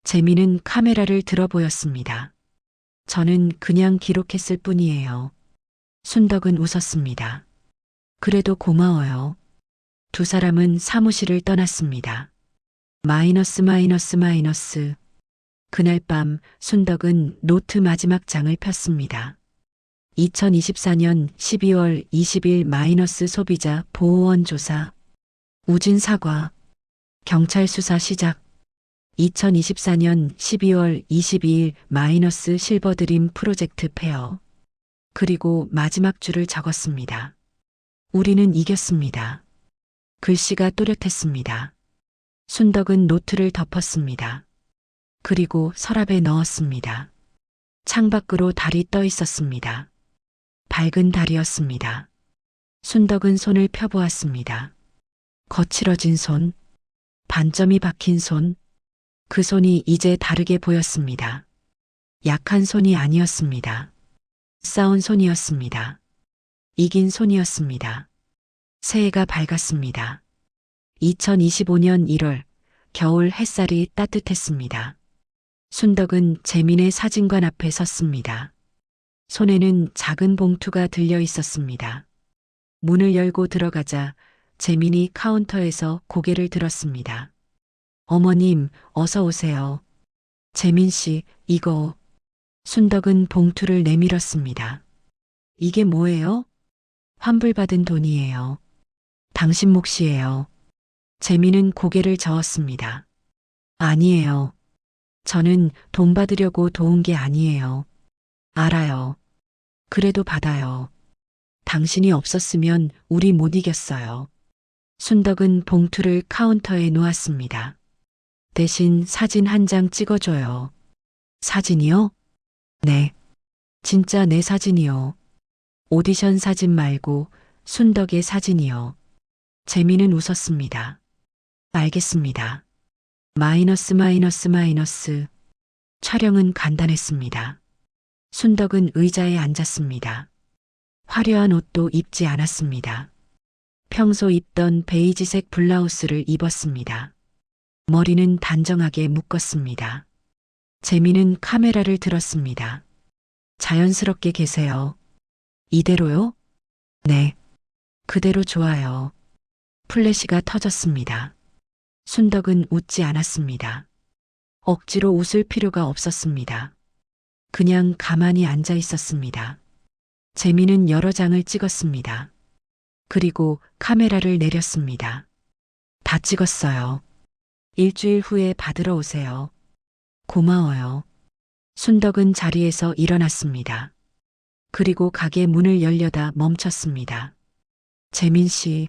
재민은 카메라를 들어 보였습니다. 저는 그냥 기록했을 뿐이에요. 순덕은 웃었습니다. 그래도 고마워요. 두 사람은 사무실을 떠났습니다. 마이너스 마이너스 마이너스. 그날 밤 순덕은 노트 마지막 장을 폈습니다. 2024년 12월 20일 마이너스 소비자 보호원 조사. 우진 사과. 경찰 수사 시작. 2024년 12월 22일 마이너스 실버드림 프로젝트 폐업. 그리고 마지막 줄을 적었습니다. 우리는 이겼습니다. 글씨가 또렷했습니다. 순덕은 노트를 덮었습니다. 그리고 서랍에 넣었습니다. 창밖으로 달이 떠 있었습니다. 밝은 달이었습니다. 순덕은 손을 펴보았습니다. 거칠어진 손, 반점이 박힌 손, 그 손이 이제 다르게 보였습니다. 약한 손이 아니었습니다. 싸운 손이었습니다. 이긴 손이었습니다. 새해가 밝았습니다. 2025년 1월, 겨울 햇살이 따뜻했습니다. 순덕은 재민의 사진관 앞에 섰습니다. 손에는 작은 봉투가 들려 있었습니다. 문을 열고 들어가자 재민이 카운터에서 고개를 들었습니다. 어머님, 어서 오세요. 재민 씨, 이거. 순덕은 봉투를 내밀었습니다. 이게 뭐예요? 환불받은 돈이에요. 당신 몫이에요. 재민은 고개를 저었습니다. 아니에요. 저는 돈 받으려고 도운 게 아니에요. 알아요. 그래도 받아요. 당신이 없었으면 우리 못 이겼어요. 순덕은 봉투를 카운터에 놓았습니다. 대신 사진 한 장 찍어줘요. 사진이요? 네. 진짜 내 사진이요. 오디션 사진 말고 순덕의 사진이요. 재민은 웃었습니다. 알겠습니다. 마이너스 마이너스 마이너스. 촬영은 간단했습니다. 순덕은 의자에 앉았습니다. 화려한 옷도 입지 않았습니다. 평소 입던 베이지색 블라우스를 입었습니다. 머리는 단정하게 묶었습니다. 재미는 카메라를 들었습니다. 자연스럽게 계세요. 이대로요? 네. 그대로 좋아요. 플래시가 터졌습니다. 순덕은 웃지 않았습니다. 억지로 웃을 필요가 없었습니다. 그냥 가만히 앉아 있었습니다. 재미는 여러 장을 찍었습니다. 그리고 카메라를 내렸습니다. 다 찍었어요. 일주일 후에 받으러 오세요. 고마워요. 순덕은 자리에서 일어났습니다. 그리고 가게 문을 열려다 멈췄습니다. 재민 씨,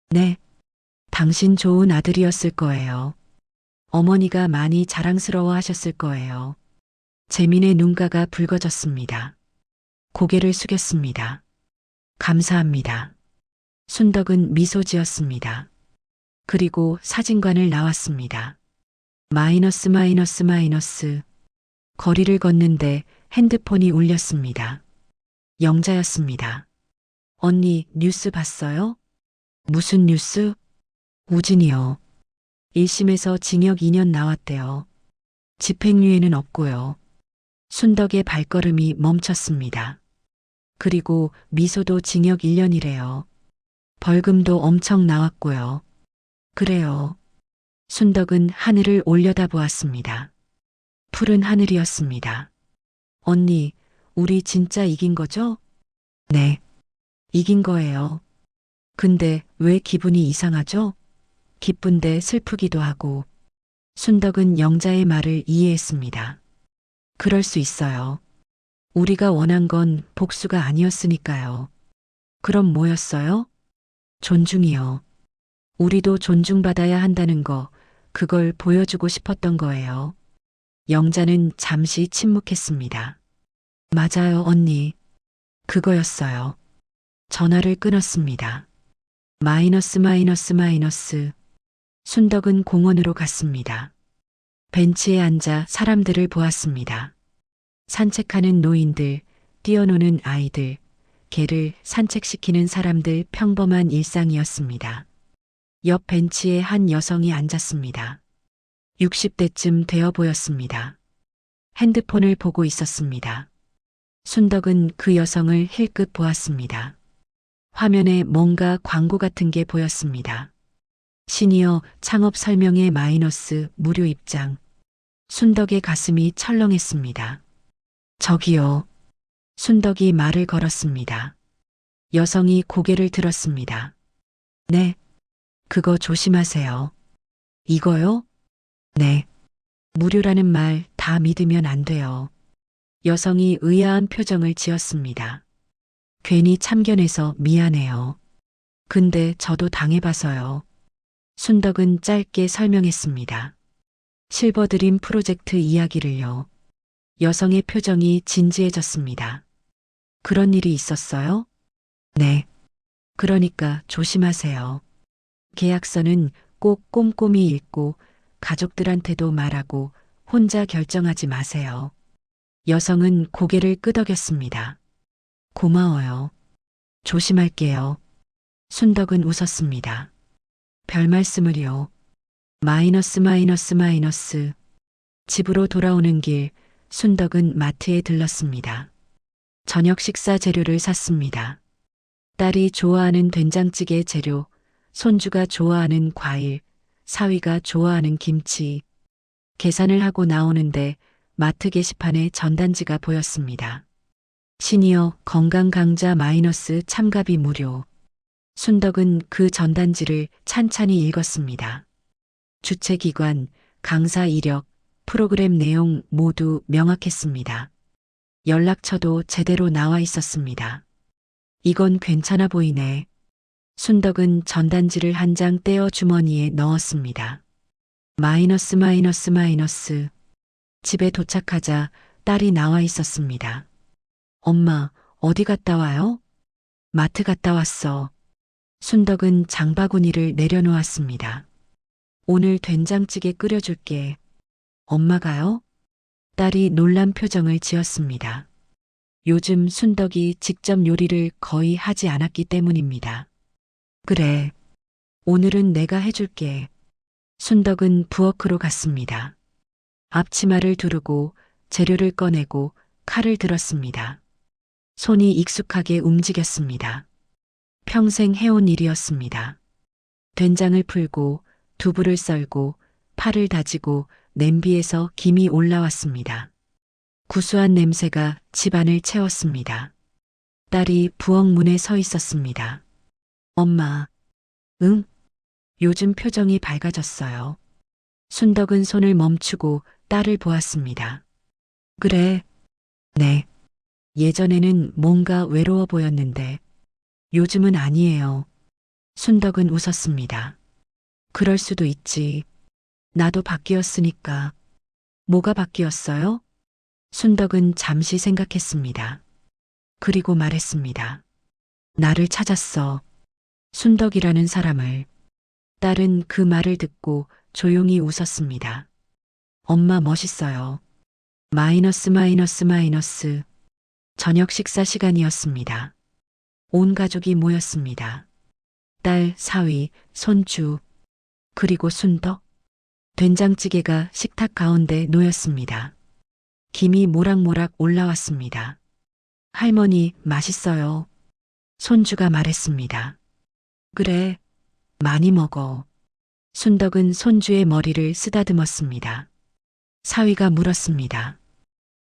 네. 당신 좋은 아들이었을 거예요. 어머니가 많이 자랑스러워 하셨을 거예요. 재민의 눈가가 붉어졌습니다. 고개를 숙였습니다. 감사합니다. 순덕은 미소 지었습니다. 그리고 사진관을 나왔습니다. 마이너스 마이너스 마이너스. 거리를 걷는데 핸드폰이 울렸습니다. 영자였습니다. 언니, 뉴스 봤어요? 무슨 뉴스? 우진이요. 1심에서 징역 2년 나왔대요. 집행유예는 없고요. 순덕의 발걸음이 멈췄습니다. 그리고 미소도 징역 1년이래요. 벌금도 엄청 나왔고요. 그래요. 순덕은 하늘을 올려다보았습니다. 푸른 하늘이었습니다. 언니, 우리 진짜 이긴 거죠? 네. 이긴 거예요. 근데 왜 기분이 이상하죠? 기쁜데 슬프기도 하고. 순덕은 영자의 말을 이해했습니다. 그럴 수 있어요. 우리가 원한 건 복수가 아니었으니까요. 그럼 뭐였어요? 존중이요. 우리도 존중받아야 한다는 거, 그걸 보여주고 싶었던 거예요. 영자는 잠시 침묵했습니다. 맞아요, 언니. 그거였어요. 전화를 끊었습니다. 마이너스 마이너스 마이너스. 순덕은 공원으로 갔습니다. 벤치에 앉아 사람들을 보았습니다. 산책하는 노인들, 뛰어노는 아이들, 개를 산책시키는 사람들 평범한 일상이었습니다. 옆 벤치에 한 여성이 앉았습니다. 60대쯤 되어 보였습니다. 핸드폰을 보고 있었습니다. 순덕은 그 여성을 힐끗 보았습니다. 화면에 뭔가 광고 같은 게 보였습니다. 시니어 창업 설명회 마이너스 무료 입장. 순덕의 가슴이 철렁했습니다. 저기요. 순덕이 말을 걸었습니다. 여성이 고개를 들었습니다. 네. 그거 조심하세요. 이거요? 네. 무료라는 말 다 믿으면 안 돼요. 여성이 의아한 표정을 지었습니다. 괜히 참견해서 미안해요. 근데 저도 당해봐서요. 순덕은 짧게 설명했습니다. 실버드림 프로젝트 이야기를요. 여성의 표정이 진지해졌습니다. 그런 일이 있었어요? 네. 그러니까 조심하세요. 계약서는 꼭 꼼꼼히 읽고 가족들한테도 말하고 혼자 결정하지 마세요. 여성은 고개를 끄덕였습니다. 고마워요. 조심할게요. 순덕은 웃었습니다. 별 말씀을요. 마이너스 마이너스 마이너스. 집으로 돌아오는 길, 순덕은 마트에 들렀습니다. 저녁 식사 재료를 샀습니다. 딸이 좋아하는 된장찌개 재료, 손주가 좋아하는 과일, 사위가 좋아하는 김치. 계산을 하고 나오는데 마트 게시판에 전단지가 보였습니다. 시니어 건강강좌 마이너스 참가비 무료. 순덕은 그 전단지를 찬찬히 읽었습니다. 주최기관, 강사 이력, 프로그램 내용 모두 명확했습니다. 연락처도 제대로 나와 있었습니다. 이건 괜찮아 보이네. 순덕은 전단지를 한 장 떼어 주머니에 넣었습니다. 마이너스 마이너스 마이너스. 집에 도착하자 딸이 나와 있었습니다. 엄마, 어디 갔다 와요? 마트 갔다 왔어. 순덕은 장바구니를 내려놓았습니다. 오늘 된장찌개 끓여줄게. 엄마가요? 딸이 놀란 표정을 지었습니다. 요즘 순덕이 직접 요리를 거의 하지 않았기 때문입니다. 그래. 오늘은 내가 해줄게. 순덕은 부엌으로 갔습니다. 앞치마를 두르고 재료를 꺼내고 칼을 들었습니다. 손이 익숙하게 움직였습니다. 평생 해온 일이었습니다. 된장을 풀고 두부를 썰고 파를 다지고 냄비에서 김이 올라왔습니다. 구수한 냄새가 집안을 채웠습니다. 딸이 부엌 문에 서 있었습니다. 엄마, 응? 요즘 표정이 밝아졌어요. 순덕은 손을 멈추고 딸을 보았습니다. 그래, 네. 예전에는 뭔가 외로워 보였는데 요즘은 아니에요. 순덕은 웃었습니다. 그럴 수도 있지. 나도 바뀌었으니까. 뭐가 바뀌었어요? 순덕은 잠시 생각했습니다. 그리고 말했습니다. 나를 찾았어. 순덕이라는 사람을. 딸은 그 말을 듣고 조용히 웃었습니다. 엄마 멋있어요. 마이너스 마이너스 마이너스. 저녁 식사 시간이었습니다. 온 가족이 모였습니다. 딸, 사위, 손주, 그리고 순덕. 된장찌개가 식탁 가운데 놓였습니다. 김이 모락모락 올라왔습니다. 할머니, 맛있어요. 손주가 말했습니다. 그래, 많이 먹어. 순덕은 손주의 머리를 쓰다듬었습니다. 사위가 물었습니다.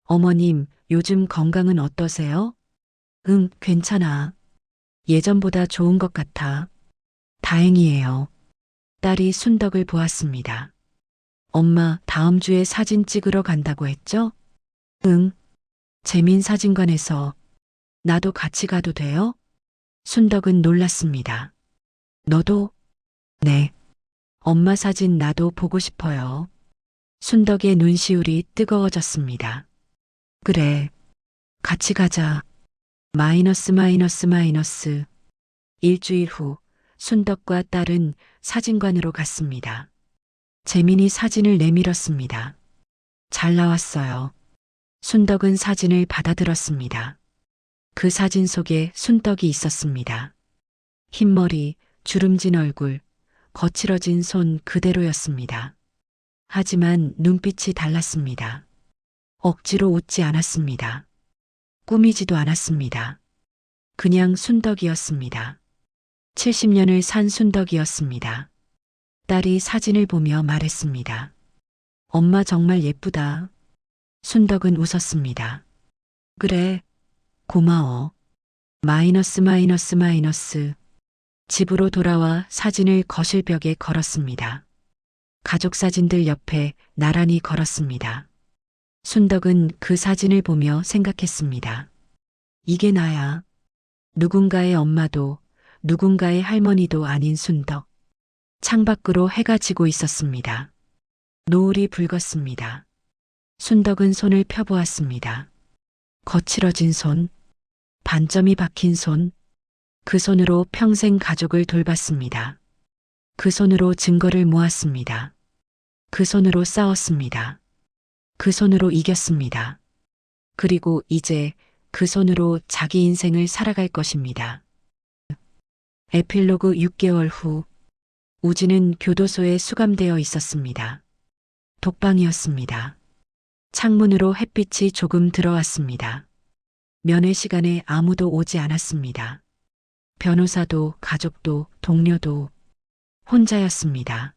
어머님, 요즘 건강은 어떠세요? 응, 괜찮아. 예전보다 좋은 것 같아. 다행이에요. 딸이 순덕을 보았습니다. 엄마, 다음 주에 사진 찍으러 간다고 했죠? 응. 재민사진관에서. 나도 같이 가도 돼요? 순덕은 놀랐습니다. 너도? 네. 엄마 사진 나도 보고 싶어요. 순덕의 눈시울이 뜨거워졌습니다. 그래. 같이 가자. 마이너스 마이너스 마이너스. 일주일 후 순덕과 딸은 사진관으로 갔습니다. 재민이 사진을 내밀었습니다. 잘 나왔어요. 순덕은 사진을 받아들었습니다. 그 사진 속에 순덕이 있었습니다. 흰머리, 주름진 얼굴, 거칠어진 손 그대로였습니다. 하지만 눈빛이 달랐습니다. 억지로 웃지 않았습니다. 꾸미지도 않았습니다. 그냥 순덕이었습니다. 70년을 산 순덕이었습니다. 딸이 사진을 보며 말했습니다. 엄마 정말 예쁘다. 순덕은 웃었습니다. 그래, 고마워. 마이너스 마이너스 마이너스. 집으로 돌아와 사진을 거실벽에 걸었습니다. 가족 사진들 옆에 나란히 걸었습니다. 순덕은 그 사진을 보며 생각했습니다. 이게 나야. 누군가의 엄마도 누군가의 할머니도 아닌 순덕. 창밖으로 해가 지고 있었습니다. 노을이 붉었습니다. 순덕은 손을 펴보았습니다. 거칠어진 손, 반점이 박힌 손, 그 손으로 평생 가족을 돌봤습니다. 그 손으로 증거를 모았습니다. 그 손으로 싸웠습니다. 그 손으로 이겼습니다. 그리고 이제 그 손으로 자기 인생을 살아갈 것입니다. 에필로그 6개월 후, 우진은 교도소에 수감되어 있었습니다. 독방이었습니다. 창문으로 햇빛이 조금 들어왔습니다. 면회 시간에 아무도 오지 않았습니다. 변호사도 가족도 동료도 혼자였습니다.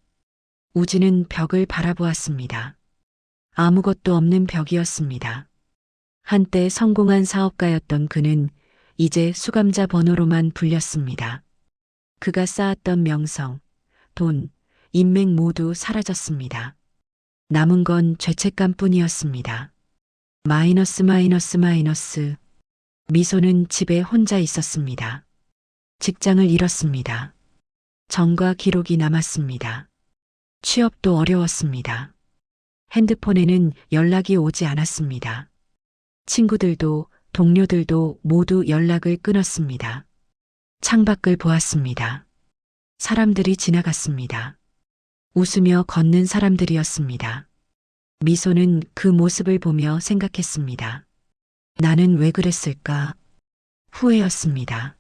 우진은 벽을 바라보았습니다. 아무것도 없는 벽이었습니다. 한때 성공한 사업가였던 그는 이제 수감자 번호로만 불렸습니다. 그가 쌓았던 명성, 돈, 인맥 모두 사라졌습니다. 남은 건 죄책감뿐이었습니다. 마이너스 마이너스 마이너스. 미소는 집에 혼자 있었습니다. 직장을 잃었습니다. 정과 기록이 남았습니다. 취업도 어려웠습니다. 핸드폰에는 연락이 오지 않았습니다. 친구들도 동료들도 모두 연락을 끊었습니다. 창밖을 보았습니다. 사람들이 지나갔습니다. 웃으며 걷는 사람들이었습니다. 미소는 그 모습을 보며 생각했습니다. 나는 왜 그랬을까? 후회였습니다.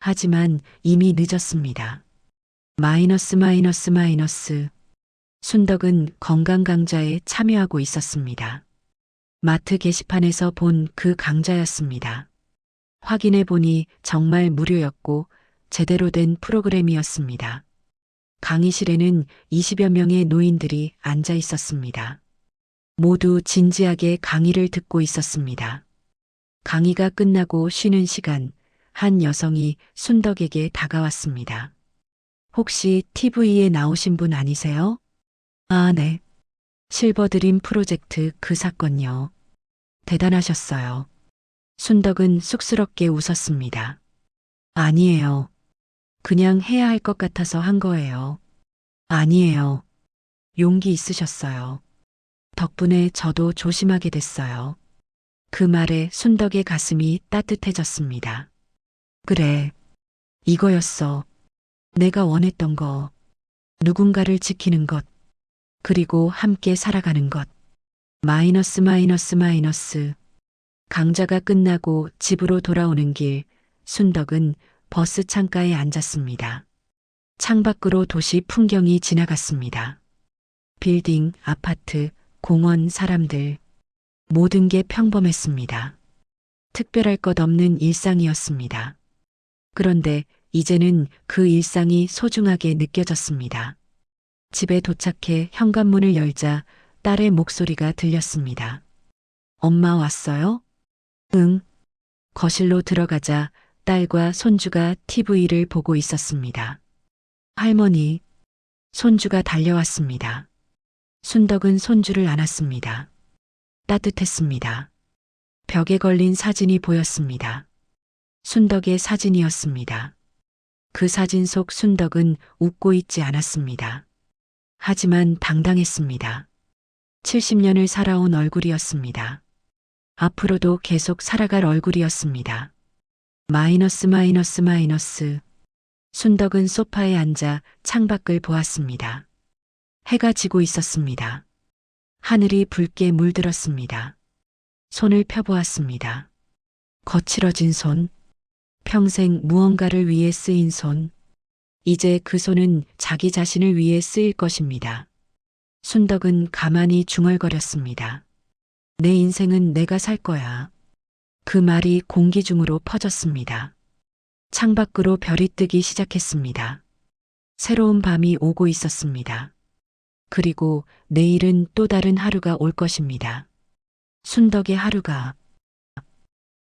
하지만 이미 늦었습니다. 마이너스 마이너스 마이너스. 순덕은 건강 강좌에 참여하고 있었습니다. 마트 게시판에서 본 그 강좌였습니다. 확인해 보니 정말 무료였고 제대로 된 프로그램이었습니다. 강의실에는 20여 명의 노인들이 앉아 있었습니다. 모두 진지하게 강의를 듣고 있었습니다. 강의가 끝나고 쉬는 시간, 한 여성이 순덕에게 다가왔습니다. 혹시 TV에 나오신 분 아니세요? 아, 네. 실버드림 프로젝트 그 사건요. 대단하셨어요. 순덕은 쑥스럽게 웃었습니다. 아니에요. 그냥 해야 할 것 같아서 한 거예요. 아니에요. 용기 있으셨어요. 덕분에 저도 조심하게 됐어요. 그 말에 순덕의 가슴이 따뜻해졌습니다. 그래. 이거였어. 내가 원했던 거. 누군가를 지키는 것. 그리고 함께 살아가는 것. 마이너스 마이너스 마이너스. 강좌가 끝나고 집으로 돌아오는 길, 순덕은 버스 창가에 앉았습니다. 창밖으로 도시 풍경이 지나갔습니다. 빌딩, 아파트, 공원, 사람들. 모든 게 평범했습니다. 특별할 것 없는 일상이었습니다. 그런데 이제는 그 일상이 소중하게 느껴졌습니다. 집에 도착해 현관문을 열자 딸의 목소리가 들렸습니다. 엄마 왔어요? 응. 거실로 들어가자 딸과 손주가 TV를 보고 있었습니다. 할머니, 손주가 달려왔습니다. 순덕은 손주를 안았습니다. 따뜻했습니다. 벽에 걸린 사진이 보였습니다. 순덕의 사진이었습니다. 그 사진 속 순덕은 웃고 있지 않았습니다. 하지만 당당했습니다. 70년을 살아온 얼굴이었습니다. 앞으로도 계속 살아갈 얼굴이었습니다. 마이너스 마이너스 마이너스. 순덕은 소파에 앉아 창밖을 보았습니다. 해가 지고 있었습니다. 하늘이 붉게 물들었습니다. 손을 펴보았습니다. 거칠어진 손. 평생 무언가를 위해 쓰인 손. 이제 그 손은 자기 자신을 위해 쓰일 것입니다. 순덕은 가만히 중얼거렸습니다. 내 인생은 내가 살 거야. 그 말이 공기 중으로 퍼졌습니다. 창밖으로 별이 뜨기 시작했습니다. 새로운 밤이 오고 있었습니다. 그리고 내일은 또 다른 하루가 올 것입니다. 순덕의 하루가